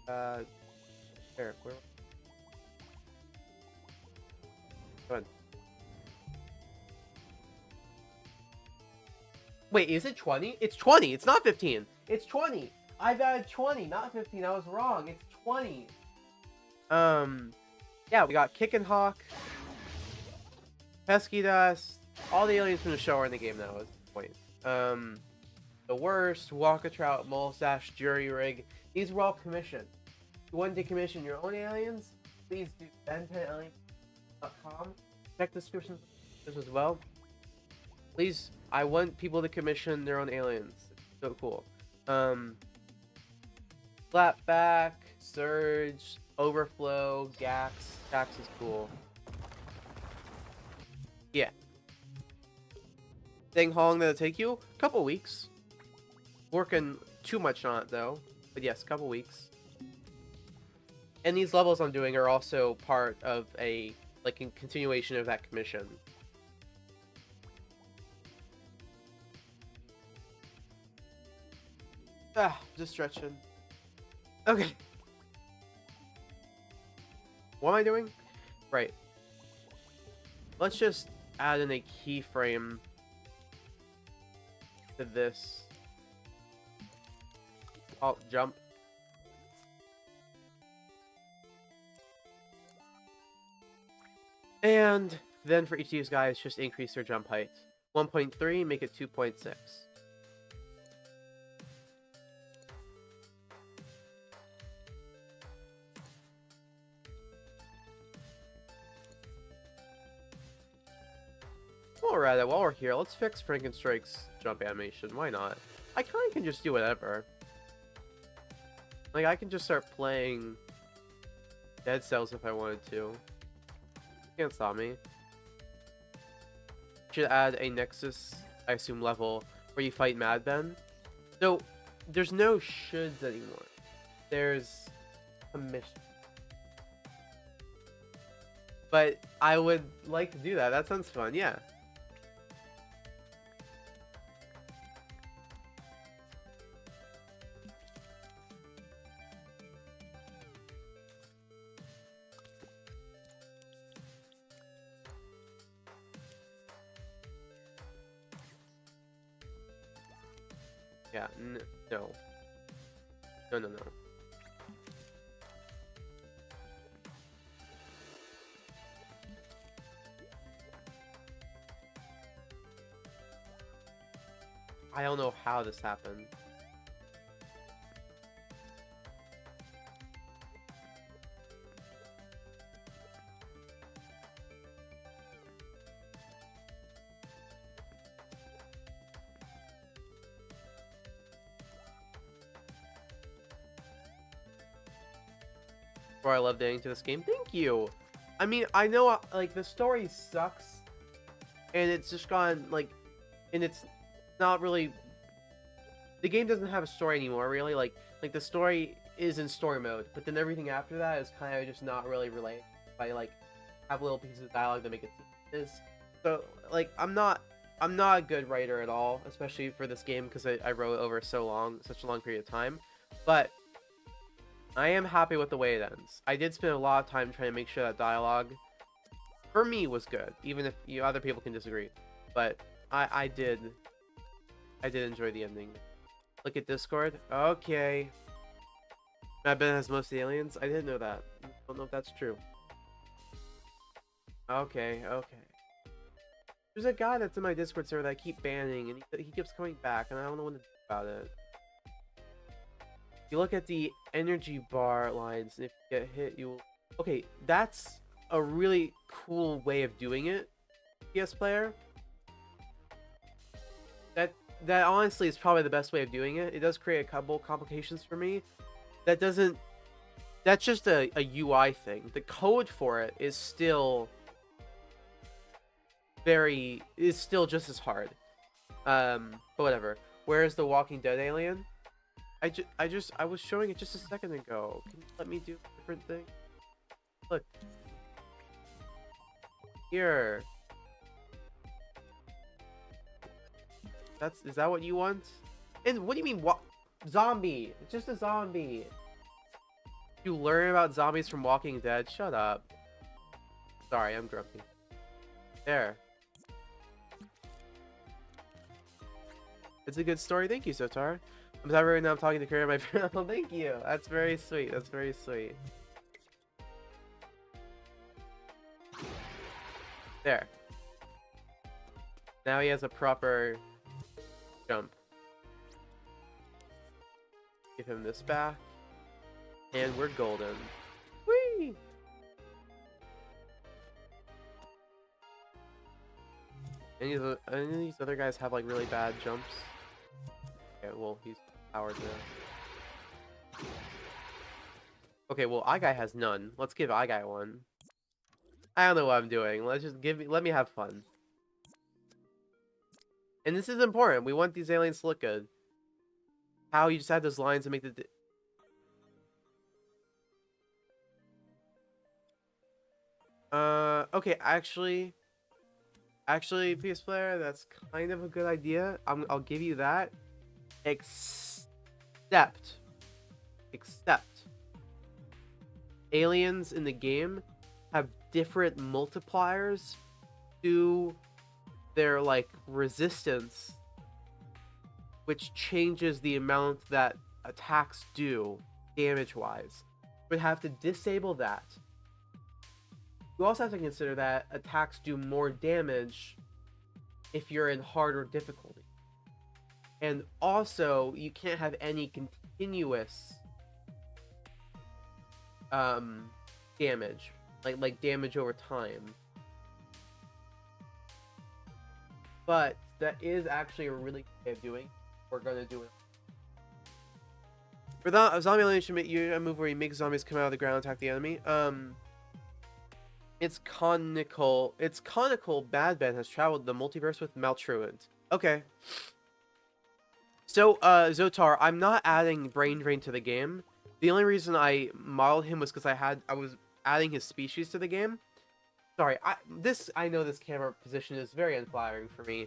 There. Where? Come on. Wait, is it 20? It's 20. It's not 15. It's 20. I've added 20, not 15. I was wrong. It's 20. Yeah, we got Kickin' Hawk, Pesky Dust, all the aliens from the show are in the game now, is the point. The Worst, Walkatrout, Mustache, Jury Rig, these were all commissioned. If you want to commission your own aliens, please do ben10alien.com. Check the description as well. Please, I want people to commission their own aliens. It's so cool. Flatback, Surge, Overflow, Gax. Gax is cool. Yeah. Dang, how long did it take you? A couple weeks. Working too much on it though. But yes, a couple weeks. And these levels I'm doing are also part of a continuation of that commission. Just stretching. Okay. What am I doing? Right. Let's just add in a keyframe to this. Alt jump. And then for each of these guys, just increase their jump height. 1.3, make it 2.6. Alright, while we're here, let's fix Frankenstrike's jump animation. Why not? I kinda can just do whatever. Like, I can just start playing Dead Cells if I wanted to. Can't stop me. Should add a Nexus, I assume, level where you fight Mad Ben. So, there's no shoulds anymore. There's a mission. But I would like to do that. That sounds fun, yeah. Yeah, no. No. I don't know how this happened. I love getting to this game. Thank you. I mean, I know like the story sucks, and it's just gone like, and it's not really. The game doesn't have a story anymore, really. Like the story is in story mode, but then everything after that is kind of just not really related. I like have little pieces of dialogue that make it is. So like I'm not a good writer at all, especially for this game because I wrote over such a long period of time, but I am happy with the way it ends. I did spend a lot of time trying to make sure that dialogue, for me, was good, even if other people can disagree. But I did enjoy the ending. Look at Discord. Okay. Mad Ben has most of the aliens. I didn't know that. I don't know if that's true. Okay. There's a guy that's in my Discord server that I keep banning, and he keeps coming back, and I don't know what to do about it. You look at the energy bar lines, and if you get hit, you will... Okay, that's a really cool way of doing it, PS player. That honestly is probably the best way of doing it. It does create a couple complications for me. That's just a UI thing. The code for it is still just as hard. But whatever. Where's the Walking Dead alien? I was showing it just a second ago. Can you let me do a different thing? Look. Here. Is that what you want? And what do you mean what? Zombie. It's just a zombie. You learn about zombies from Walking Dead? Shut up. Sorry, I'm grumpy. There. It's a good story. Thank you, Sotar. I'm sorry right now I'm talking to Korea, my friend. Oh, thank you. That's very sweet. That's very sweet. There. Now he has a proper jump. Give him this back. And we're golden. Whee! Any of these other guys have like really bad jumps? Okay, well he's powered now. Okay, well iGuy has none. Let's give iGuy one. I don't know what I'm doing. Let me have fun. And this is important. We want these aliens to look good. How you just add those lines to make the... Okay, actually, PS player, that's kind of a good idea. I'll give you that. Except aliens in the game have different multipliers to their like resistance, which changes the amount that attacks do damage wise. We'd have to disable that. You also have to consider that attacks do more damage if you're in harder difficulty. And also, you can't have any continuous damage, like damage over time. But that is actually a really good way of doing. We're gonna do it. For that, zombie elimination, you a move where you make zombies come out of the ground and attack the enemy. It's conical. It's conical. Bad Ben has traveled the multiverse with Maltruant. Okay. So, Zotar, I'm not adding Brain Drain to the game. The only reason I modeled him was because I was adding his species to the game. Sorry, I know this camera position is very unflattering for me.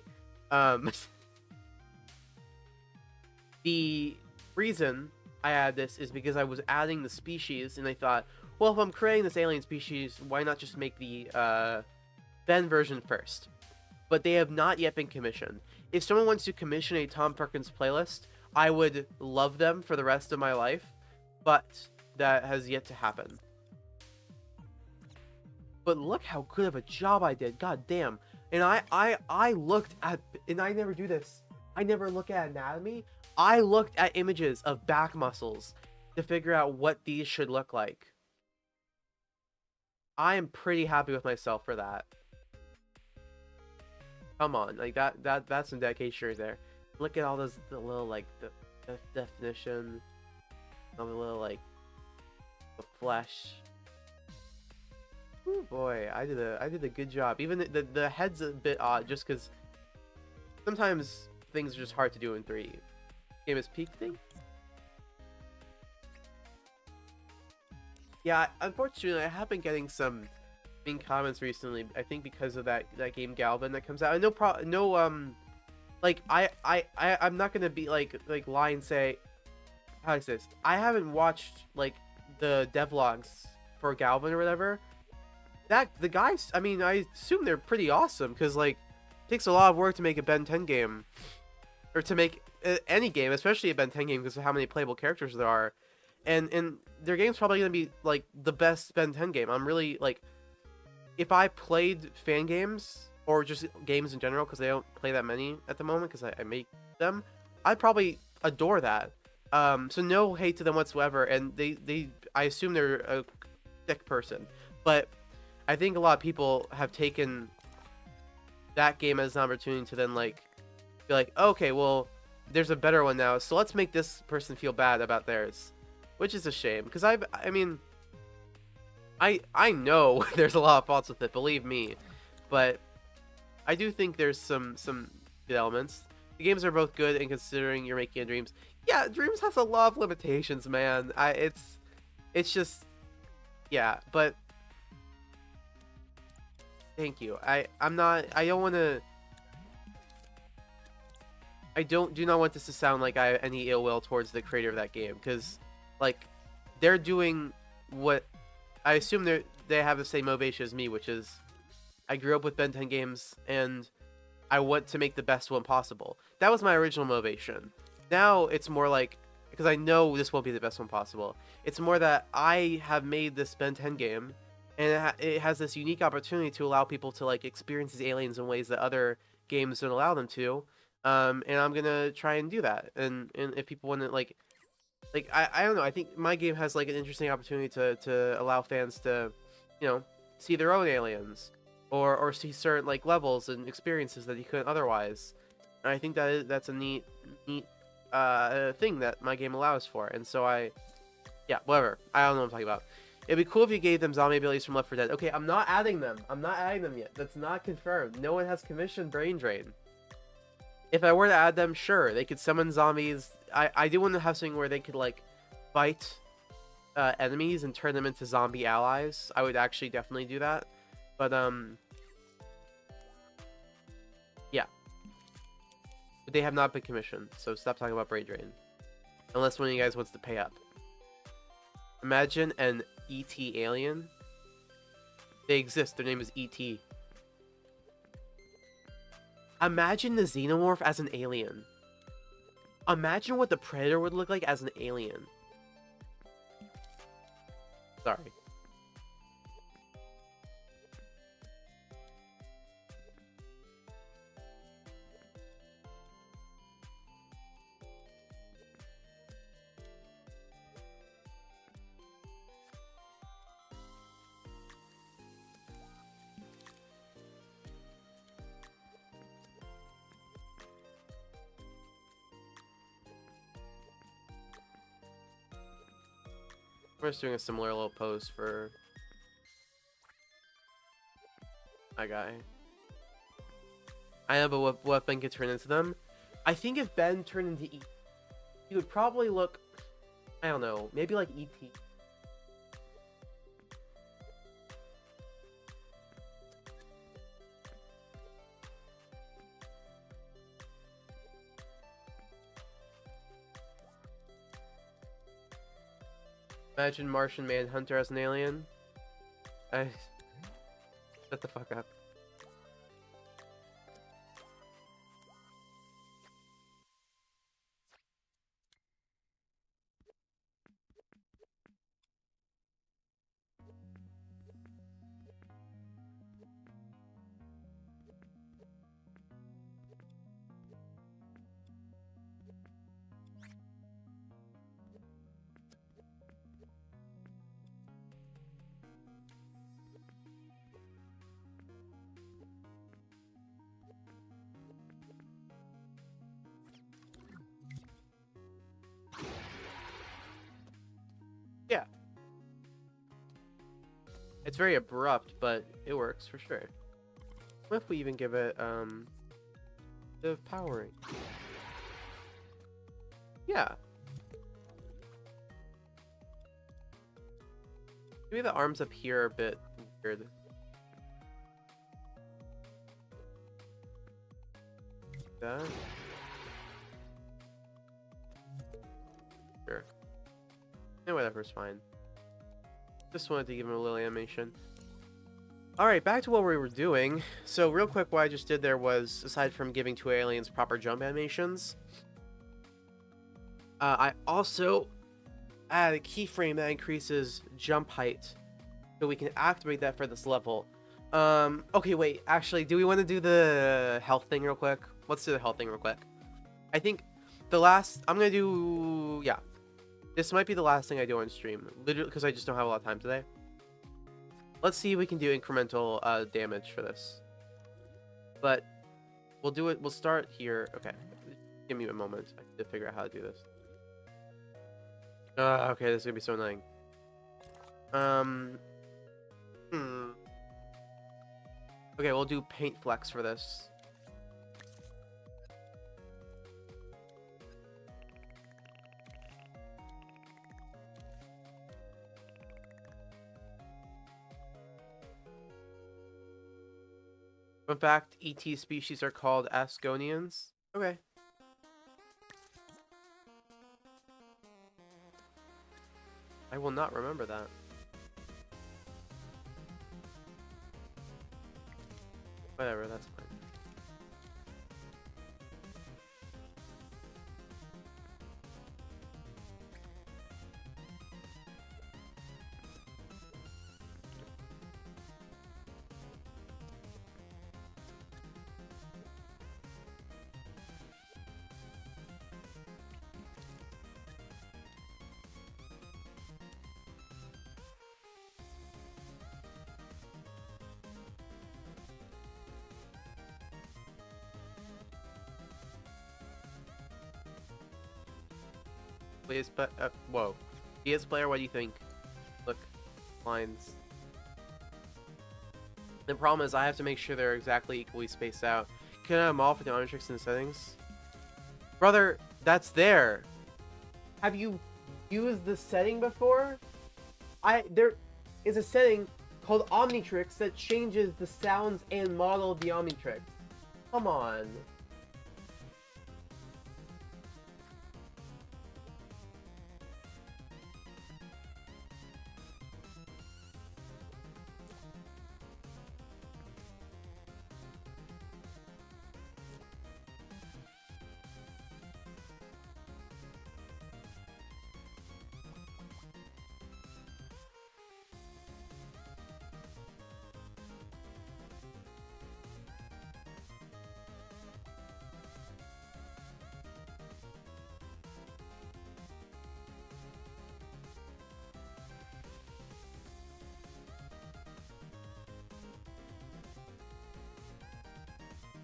The reason I add this is because I was adding the species, and I thought, well, if I'm creating this alien species, why not just make the Ben version first? But they have not yet been commissioned. If someone wants to commission a Tom Perkins playlist, I would love them for the rest of my life, but that has yet to happen. But look how good of a job I did. God damn. And I looked at, and I never do this. I never look at anatomy. I looked at images of back muscles to figure out what these should look like. I am pretty happy with myself for that. Come on, like that's some dedication right there. Look at all those, the little, like, the definition, all the little, like, the flesh. Oh boy, I did a good job. Even the head's a bit odd, just because sometimes things are just hard to do in 3D. Game is peak thing. Yeah, unfortunately, I have been getting some mean comments recently. I think because of that game Galvin that comes out. And like I'm not gonna be like lie and say, how is this? I haven't watched like the devlogs for Galvin or whatever. The guys, I mean, I assume they're pretty awesome, because like it takes a lot of work to make a Ben 10 game, or to make any game, especially a Ben 10 game, because of how many playable characters there are, and their game's probably gonna be like the best Ben 10 game. I'm really like, if I played fan games or just games in general, because I don't play that many at the moment because I make them, I'd probably adore that. So no hate to them whatsoever, and I assume they're a thick person, but I think a lot of people have taken that game as an opportunity to then like be like, okay, well, there's a better one now, so let's make this person feel bad about theirs, which is a shame, because I mean, I know there's a lot of faults with it, believe me, but I do think there's some good elements. The games are both good, and considering you're making a Dreams, yeah, Dreams has a lot of limitations, man. It's just, yeah, but thank you. I do not want this to sound like I have any ill will towards the creator of that game, because like they're doing what I assume they have the same motivation as me, which is I grew up with Ben 10 games and I want to make the best one possible. That was my original motivation. Now it's more like, because I know this won't be the best one possible, it's more that I have made this Ben 10 game, and it has this unique opportunity to allow people to like experience these aliens in ways that other games don't allow them to. And I'm gonna try and do that. And if people want to like I don't know, I think my game has like an interesting opportunity to allow fans to, you know, see their own aliens, or see certain like levels and experiences that you couldn't otherwise. And I think that's a neat thing that my game allows for. And so yeah, whatever. I don't know what I'm talking about. It'd be cool if you gave them zombie abilities from Left 4 Dead. Okay, I'm not adding them. I'm not adding them yet. That's not confirmed. No one has commissioned Brain Drain. If I were to add them, sure, they could summon zombies. I do want to have something where they could like fight enemies and turn them into zombie allies. I would actually definitely do that. But yeah. But they have not been commissioned, so stop talking about Brain Drain. Unless one of you guys wants to pay up. Imagine an ET alien. They exist. Their name is ET. Imagine the Xenomorph as an alien. Imagine what the Predator would look like as an alien. Sorry. We're just doing a similar little pose for that guy. I know, but what Ben could turn into them? I think if Ben turned into E, he would probably look, I don't know, maybe like E.T. Imagine Martian Manhunter as an alien. Shut the fuck up. Yeah. It's very abrupt, but it works for sure. What if we even give it the powering? Yeah. Maybe the arms up here are a bit weird. That. Sure. Yeah, whatever's fine. Just wanted to give him a little animation. Alright, back to what we were doing. So real quick, what I just did there was, aside from giving two aliens proper jump animations, I also added a keyframe that increases jump height. So we can activate that for this level. Okay, wait, actually, do we want to do the health thing real quick? Let's do the health thing real quick. I think the last, I'm gonna do, yeah. This might be the last thing I do on stream, literally, because I just don't have a lot of time today. Let's see if we can do incremental damage for this. But we'll do it. We'll start here. Okay, give me a moment. I need to figure out how to do this. Okay, this is gonna be so annoying. Okay, we'll do paint flex for this. In fact, ET species are called Asconians. Okay. I will not remember that. Whatever, that's fine. Please, but whoa. PS player, what do you think? Look, lines. The problem is I have to make sure they're exactly equally spaced out. Can I have them all for the omnitrix in the settings? Brother, that's there. Have you used the setting before? There is a setting called Omnitrix that changes the sounds and model of the Omnitrix. Come on.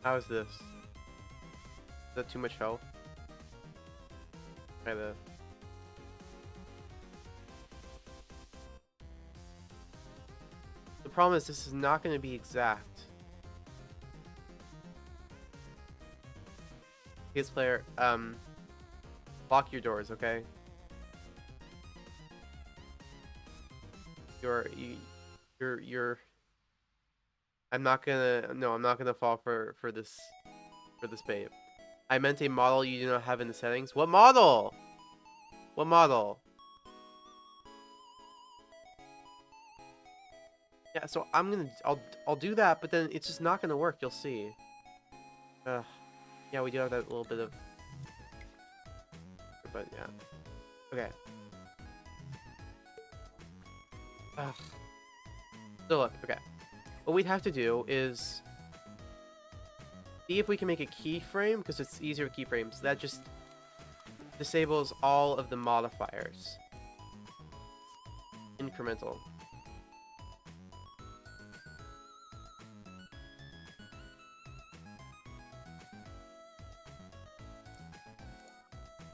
How is this? Is that too much health? Try the... problem is this is not going to be exact. PS player, lock your doors, okay? You're I'm not gonna fall for this bait. I meant a model you do not have in the settings. What model? What model? Yeah, so I'll do that, but then it's just not gonna work. You'll see. Ugh. Yeah, we do have that little bit of, but yeah. Okay. Ugh. So look, okay. What we'd have to do is see if we can make a keyframe, because it's easier with keyframes. That just disables all of the modifiers. Incremental.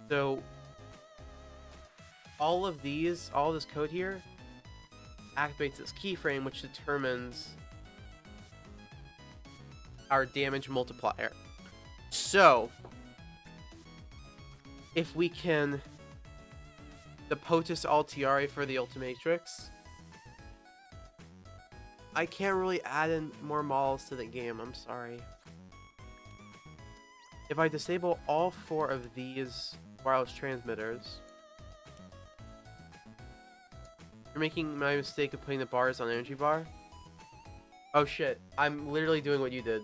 So all this code here activates this keyframe, which determines our damage multiplier. So if we can, the POTUS Altiari for the Ultimatrix, I can't really add in more models to the game, I'm sorry. If I disable all 4 of these wireless transmitters, you're making my mistake of putting the bars on energy bar. Oh shit, I'm literally doing what you did.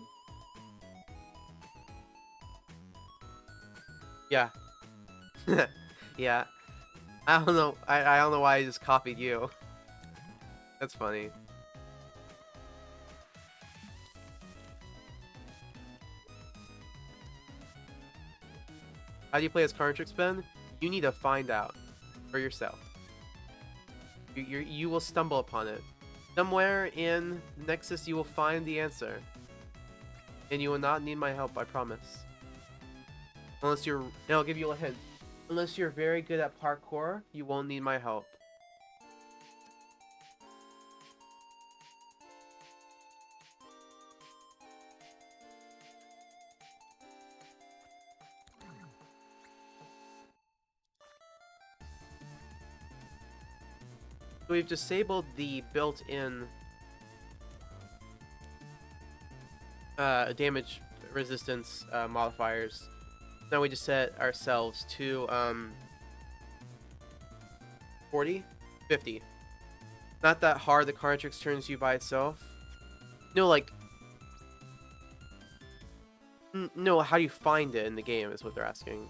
Yeah. Yeah. I don't know. I don't know why I just copied you. That's funny. How do you play as Carnatrix, Ben? You need to find out for yourself. You will stumble upon it. Somewhere in Nexus you will find the answer. And you will not need my help, I promise. Unless you're... And I'll give you a hint. Unless you're very good at parkour, you won't need my help. So we've disabled the built-in damage resistance modifiers. Now we just set ourselves to 40? 50. Not that hard. The Carnatrix turns you by itself. No, like... No, how do you find it in the game is what they're asking.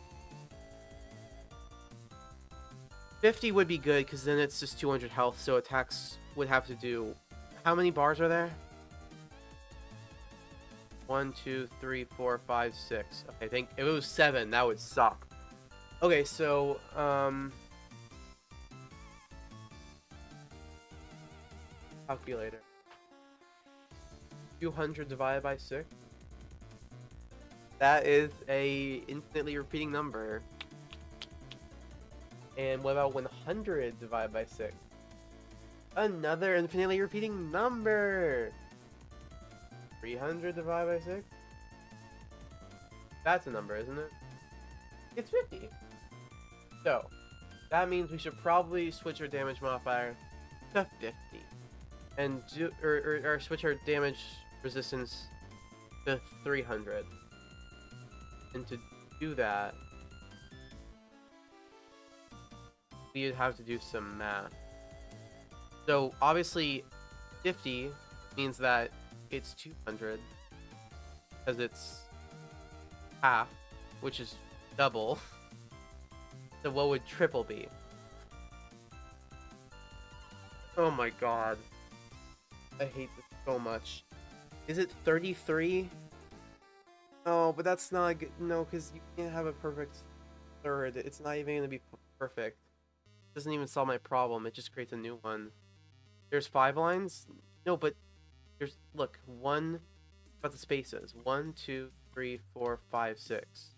50 would be good, because then it's just 200 health, so attacks would have to do... How many bars are there? 1, 2, 3, 4, 5, 6. Okay, I think if it was 7, that would suck. Okay, so, calculator. 200 divided by 6. That is a infinitely repeating number. And what about 100 divided by 6? Another infinitely repeating number. 300 divided by 6? That's a number, isn't it? It's 50. So, that means we should probably switch our damage modifier to 50. And do, or switch our damage resistance to 300. And to do that, we'd have to do some math. So obviously 50 means that it's 200 because it's half, which is double. So what would triple be? Oh my god, I hate this so much. Is it 33? Oh, but that's not good. No, because you can't have a perfect third. It's not even gonna be perfect. It doesn't even solve my problem. It just creates a new one. There's 5 lines? No, but there's, look, one about the spaces. 1, 2, 3, 4, 5, 6.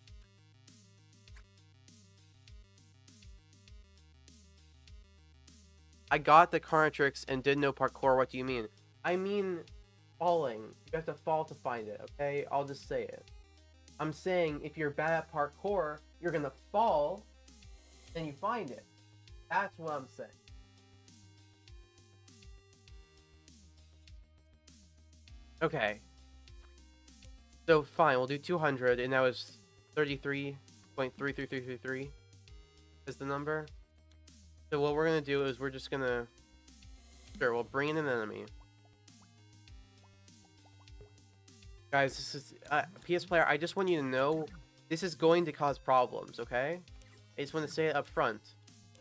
I got the Carnatrix and did no parkour. What do you mean? I mean falling. You have to fall to find it, okay? I'll just say it. I'm saying if you're bad at parkour, you're gonna fall, then you find it. That's what I'm saying. Okay. So fine, we'll do 200, and that was 33.33333 is the number. So what we're gonna do is we're just gonna... Sure, we'll bring in an enemy. Guys, this is... PS Player, I just want you to know, this is going to cause problems, okay? I just want to say it up front.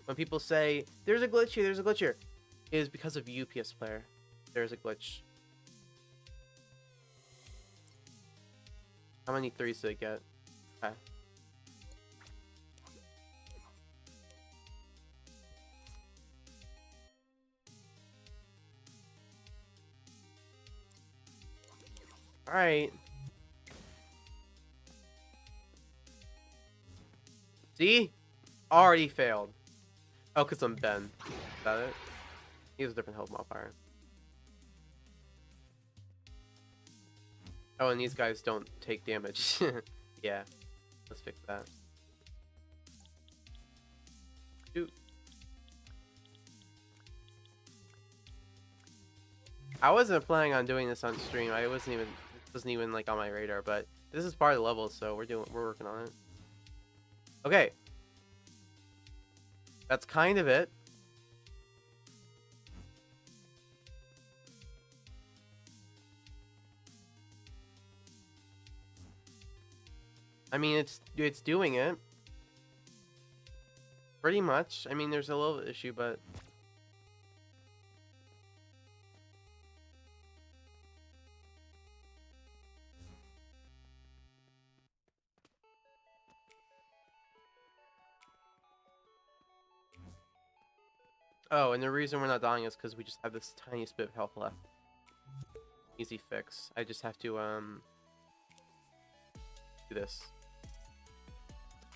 When people say, there's a glitch here, there's a glitch here, it is because of you, PS Player. There's a glitch. How many threes did it get? Okay. Alright. See? Already failed. Oh, because I'm Ben. Is that it? He has a different health modifier. Oh, and these guys don't take damage. Yeah. Let's fix that. Shoot. I wasn't planning on doing this on stream. It wasn't even like on my radar, but this is part of the level, so we're working on it. Okay. That's kind of it. I mean, it's doing it. Pretty much. I mean, there's a little issue, but... Oh, and the reason we're not dying is because we just have this tiny bit of health left. Easy fix. I just have to, do this.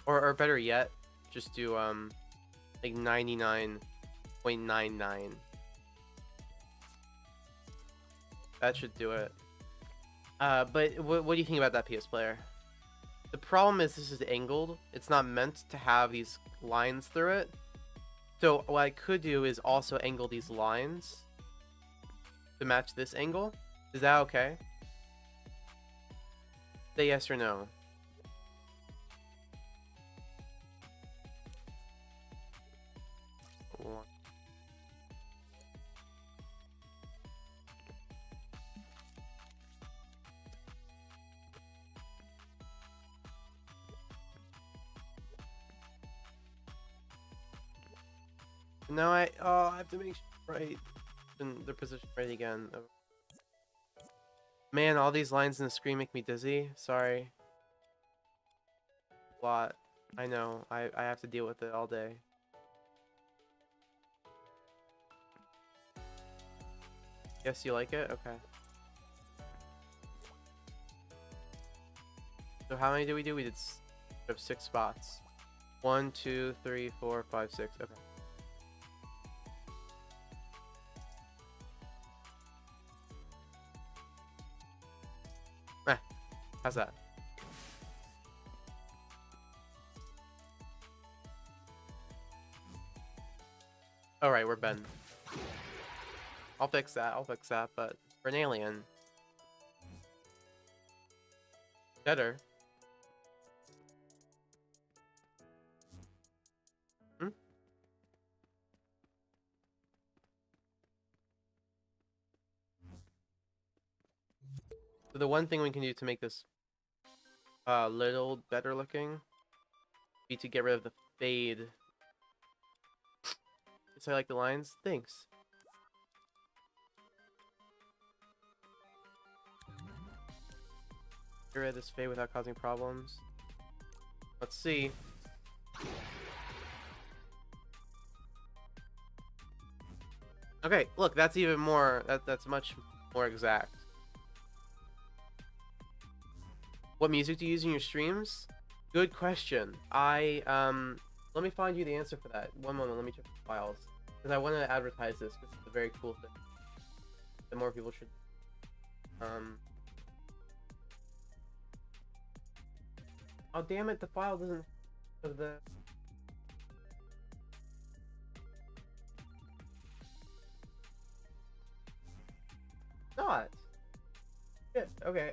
Or better yet, just do, like 99.99. That should do it. But what do you think about that, PS Player? The problem is this is angled. It's not meant to have these lines through it. So what I could do is also angle these lines to match this angle. Is that okay? Say yes or no. No, I have to make sure right in their position right again. Man, all these lines in the screen make me dizzy. Sorry. A lot. I know. I have to deal with it all day. Yes, you like it? Okay. So how many did we do? We have 6 spots. 1, 2, 3, 4, 5, 6. Okay. How's that? Alright, we're Ben. I'll fix that, but for an alien. Better. Hmm? So the one thing we can do to make this a little better looking be to get rid of the fade. So I like the lines. Thanks. Get rid of this fade without causing problems. Let's see. Okay, look, that's even more. That's much more exact. What music do you use in your streams? Good question. Let me find you the answer for that. One moment, let me check the files. Because I want to advertise this, because it's a very cool thing. that more people should. Um. Oh damn it! The file doesn't have the. Not. Shit. Okay.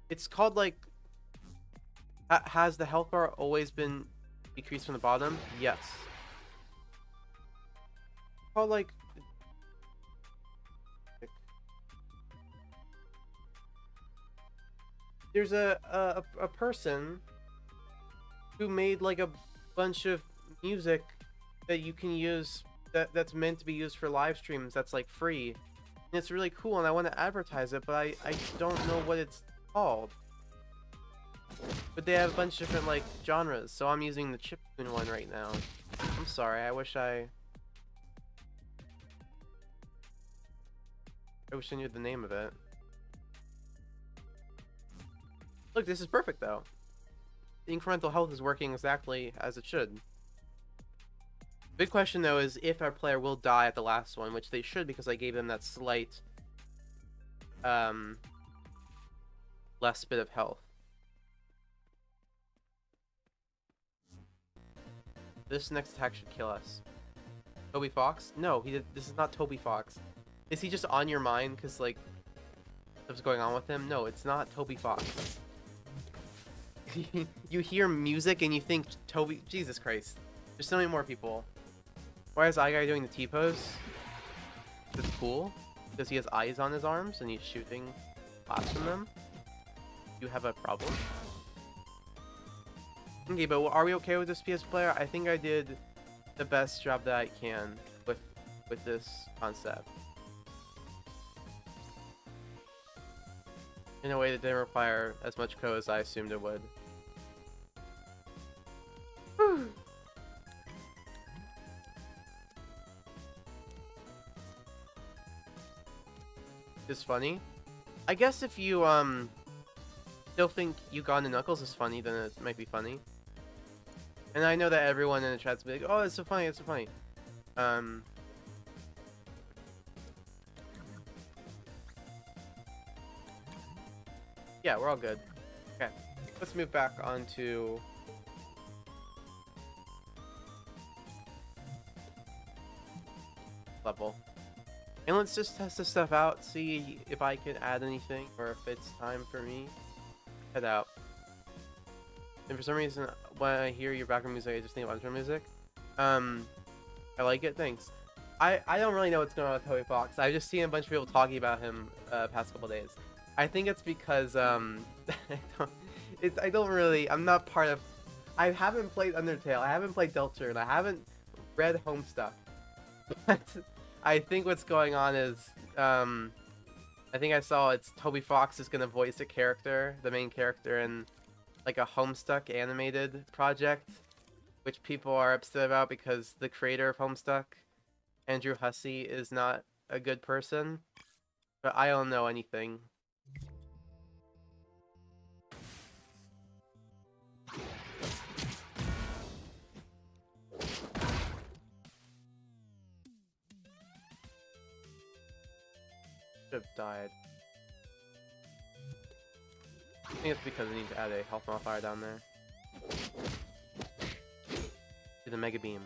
It's called like. Has the health bar always been decreased from the bottom? Yes. Called like. There's a person who made like a bunch of music that you can use that's meant to be used for live streams that's like free, and it's really cool and I want to advertise it, but I don't know what it's called. But they have a bunch of different like genres, so I'm using the chiptune one right now. I'm sorry, I wish I knew the name of it. Look, this is perfect though. The incremental health is working exactly as it should. Big question though is if our player will die at the last one, which they should because I gave them that slight less bit of health. This next attack should kill us. Toby Fox? No, this is not Toby Fox. Is he just on your mind because like stuff's going on with him? No, it's not Toby Fox. You hear music and you think Toby. Jesus Christ. There's so many more people. Why is Guy doing the T-pose? That's cool. Because he has eyes on his arms and he's shooting blasts from them. You have a problem. Okay, but are we okay with this PS player? I think I did the best job that I can with this concept. In a way that didn't require as much code as I assumed it would. Is funny. I guess if you still think Uganda Knuckles is funny, then it might be funny. And I know that everyone in the chat's be like, "Oh, it's so funny, it's so funny." Yeah, we're all good. Okay, let's move back onto level. And let's just test this stuff out, see if I can add anything, or if it's time for me. Head out. And for some reason, when I hear your background music, I just think of intro music. I like it, thanks. I don't really know what's going on with Toby Fox. I've just seen a bunch of people talking about him past couple days. I think it's because, I'm not part of... I haven't played Undertale, I haven't played Delta, and I haven't read Homestuck. But... I think what's going on is, I think I saw it's Toby Fox is gonna voice a character, the main character in like a Homestuck animated project, which people are upset about because the creator of Homestuck, Andrew Hussey, is not a good person. But I don't know anything. Should have died. I think it's because I need to add a health modifier down there. Do the Mega Beam.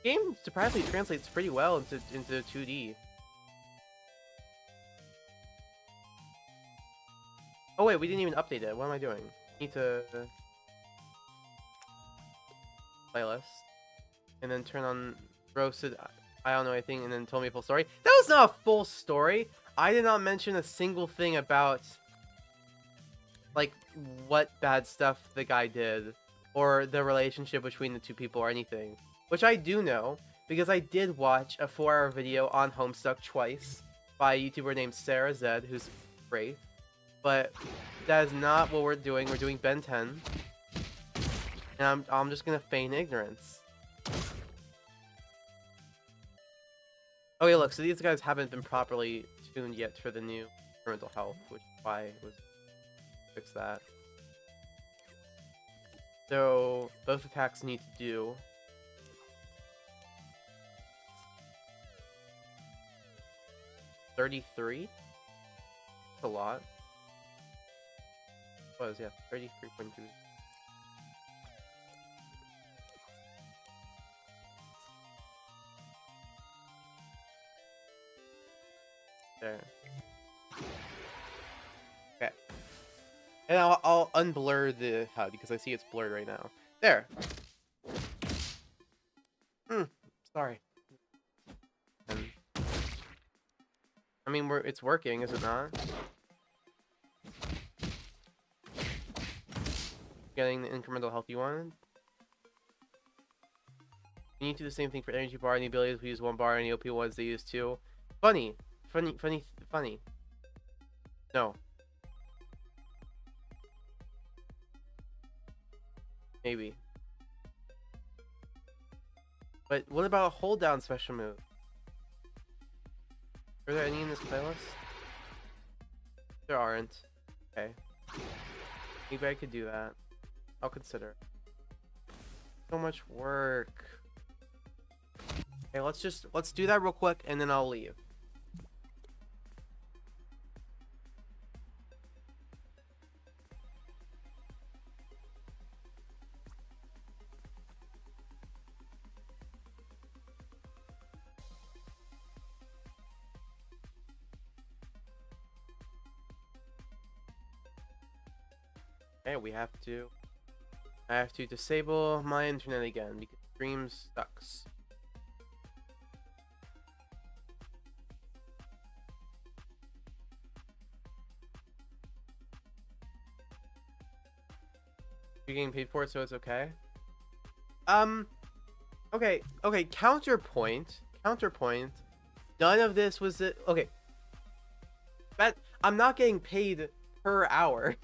Game surprisingly translates pretty well into 2D. Oh wait, we didn't even update it. What am I doing? Need to playlist and then turn on roasted. I don't know anything, and then told me a full story. That was not a full story. I did not mention a single thing about like what bad stuff the guy did or the relationship between the two people or anything, which I do know because I did watch a 4-hour video on Homestuck twice by a YouTuber named Sarah Zed, who's great. But that is not what we're doing. We're doing Ben 10, and I'm just gonna feign ignorance. Okay, look, so these guys haven't been properly tuned yet for the new parental health, which is why it was fix that. So both attacks need to do 33. That's a lot. It was, yeah, 33.2. There. Okay. And I'll unblur the HUD because I see it's blurred right now. There. Sorry. And, I mean, it's working, is it not? Getting the incremental health you wanted. You need to do the same thing for energy bar and the abilities. We use one bar and the OP ones they use two. Funny. No. Maybe. But what about a hold down special move? Are there any in this playlist? There aren't. Okay. Maybe I could do that. I'll consider. So much work. Okay, let's do that real quick and then I'll leave. Okay, I have to disable my internet again because stream sucks. You're getting paid for it, so it's okay. Okay. Counterpoint. None of this was it. Okay. But I'm not getting paid per hour.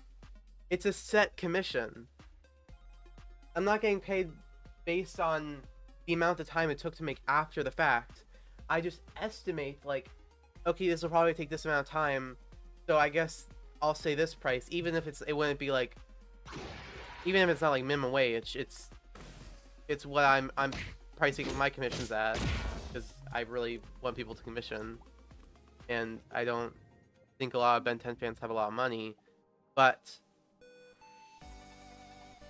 It's a set commission. I'm not getting paid based on the amount of time it took to make after the fact. I just estimate, like, okay, this will probably take this amount of time, so I guess I'll say this price, even if it wouldn't be like, even if it's not like minimum wage. It's what I'm pricing my commissions at, because I really want people to commission, and I don't think a lot of Ben 10 fans have a lot of money, but.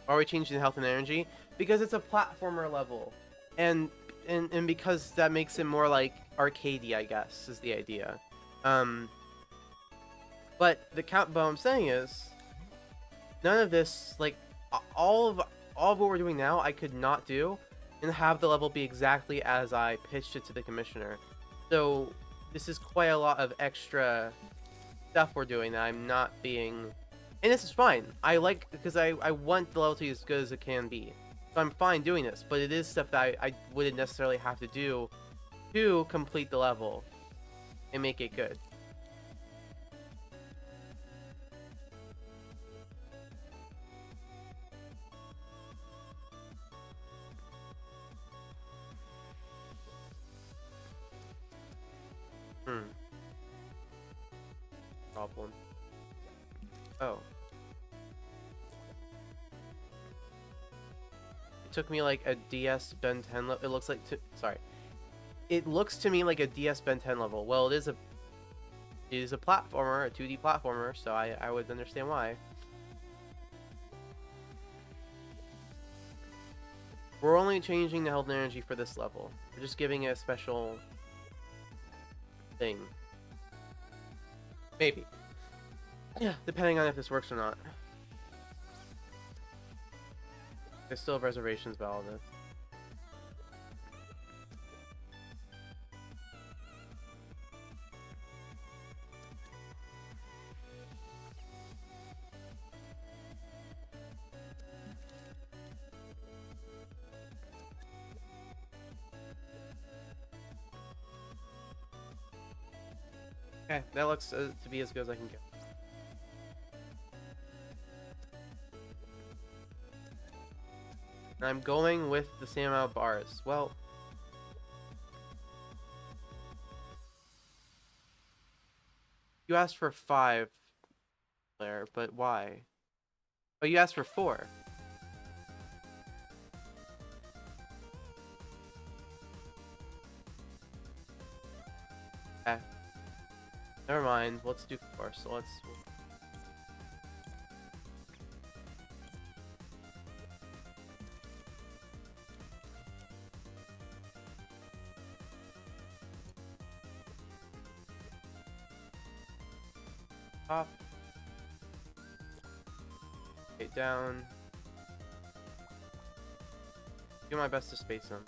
Are we changing health and energy? Because it's a platformer level. And because that makes it more like arcadey, I guess, is the idea. But what I'm saying is, none of this, like, all of what we're doing now, I could not do and have the level be exactly as I pitched it to the commissioner. So this is quite a lot of extra stuff we're doing that I'm not being. And this is fine. I like, because I want the level to be as good as it can be. So I'm fine doing this, but it is stuff that I wouldn't necessarily have to do to complete the level and make it good. Problem. Oh. Took me like a DS Ben 10 level. It looks like sorry. It looks to me like a DS Ben 10 level. Well, it is a platformer, a 2D platformer, so I would understand why. We're only changing the health and energy for this level. We're just giving it a special thing. Maybe. Yeah, depending on if this works or not. I still have reservations about all this. Okay, that looks to be as good as I can get. And I'm going with the same amount of bars. Well, you asked for 5, Claire, but why? Oh, you asked for 4. Okay. Never mind. Let's do 4. So let's. Up. Okay, down. Do my best to space them.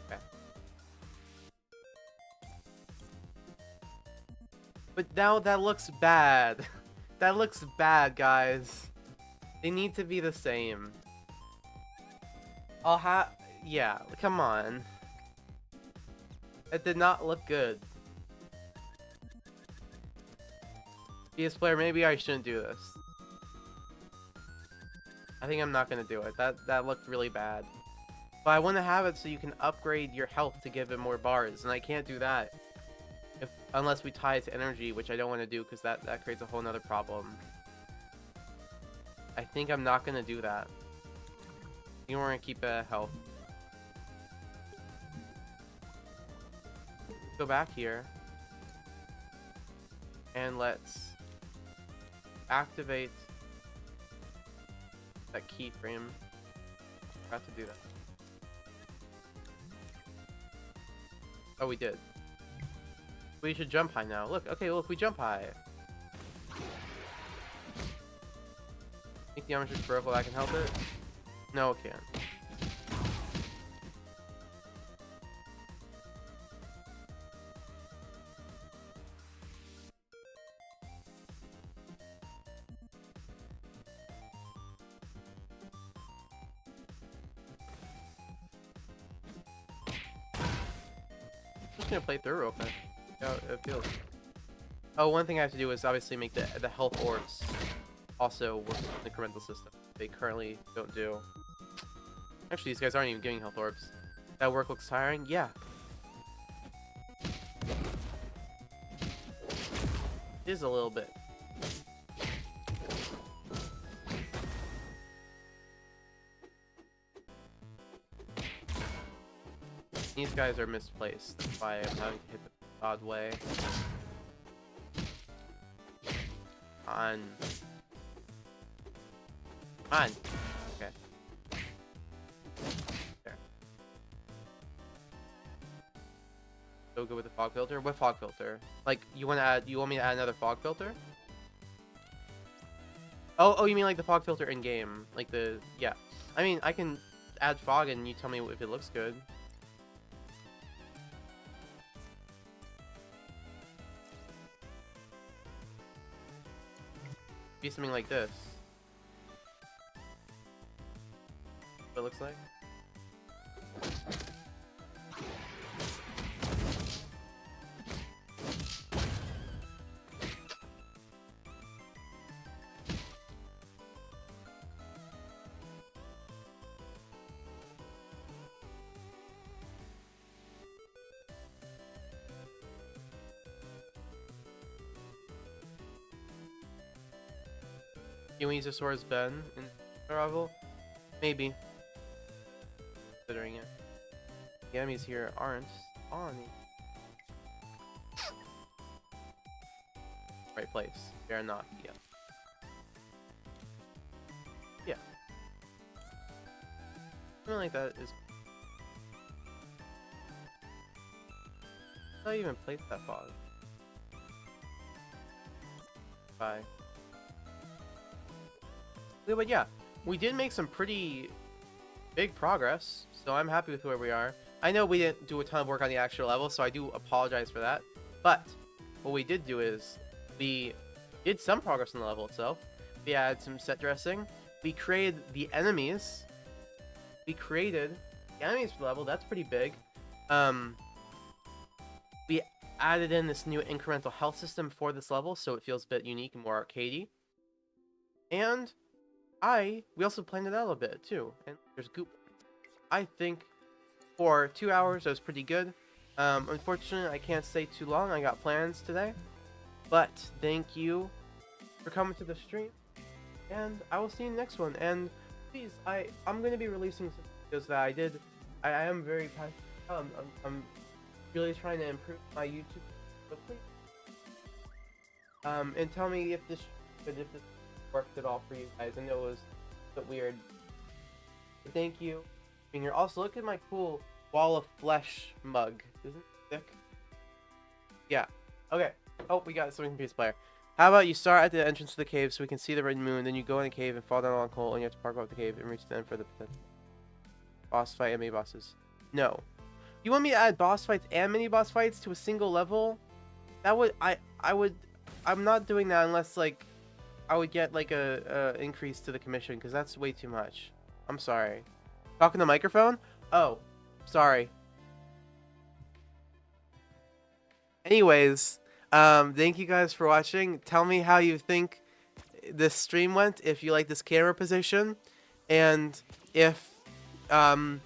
Okay. But now that looks bad. That looks bad, guys. They need to be the same. I'll have... Yeah, come on. It did not look good. PS player, maybe I shouldn't do this. I think I'm not gonna do it. That looked really bad. But I want to have it so you can upgrade your health to give it more bars, and I can't do that unless we tie it to energy, which I don't want to do because that creates a whole nother problem. I think I'm not gonna do that. You want to keep health. Go back here and let's activate that keyframe. Forgot to do that. Oh, we did. We should jump high now. Look, okay, look, we jump high. Think the armor just broke while I can help it? No, it can't. I'm just gonna play through real quick. See how it feels. Oh, one thing I have to do is obviously make the health orbs also work with the incremental system. They currently don't do. Actually, these guys aren't even giving health orbs. That work looks tiring? Yeah. It is a little bit. These guys are misplaced. That's why I'm having to hit the odd way. On. On. Okay. There. So good with the fog filter? What fog filter? Like, you want me to add another fog filter? Oh, you mean like the fog filter in game? Like the, yeah. I mean, I can add fog and you tell me if it looks good. Be something like this. What it looks like. Can we use a sword's Ben in survival? Maybe. Considering it. The enemies here aren't on the right place. They're not yet. Yeah. Something like that is. Not even place that fog. Bye. But yeah, we did make some pretty big progress, so I'm happy with where we are. I know we didn't do a ton of work on the actual level, so I do apologize for that. But what we did do is we did some progress on the level itself. We had some set dressing. We created the enemies. For the level. That's pretty big. We added in this new incremental health system for this level, so it feels a bit unique and more arcadey. And we also planned it out a bit too. And there's goop. I think for 2 hours that was pretty good. Unfortunately, I can't stay too long. I got plans today. But thank you for coming to the stream. And I will see you in the next one. And please, I'm gonna be releasing some videos that I did. I am very passionate. I'm really trying to improve my YouTube. So please, and tell me if if this worked at all for you guys. I know it was a bit weird. But thank you. And you're also look at my cool wall of flesh mug. Isn't it sick? Yeah. Okay. Oh, we got something from Peace Player. How about you start at the entrance to the cave so we can see the red moon, then you go in the cave and fall down a long hole, and you have to park up the cave and reach the end for the potential boss fight and mini bosses. No. You want me to add boss fights and mini boss fights to a single level? That would I'm not doing that unless like I would get like a increase to the commission, because that's way too much. I'm sorry. Talking to the microphone? Oh, sorry. Anyways, thank you guys for watching. Tell me how you think this stream went, if you like this camera position, and if watch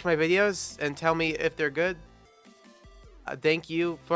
my videos and tell me if they're good. Thank you for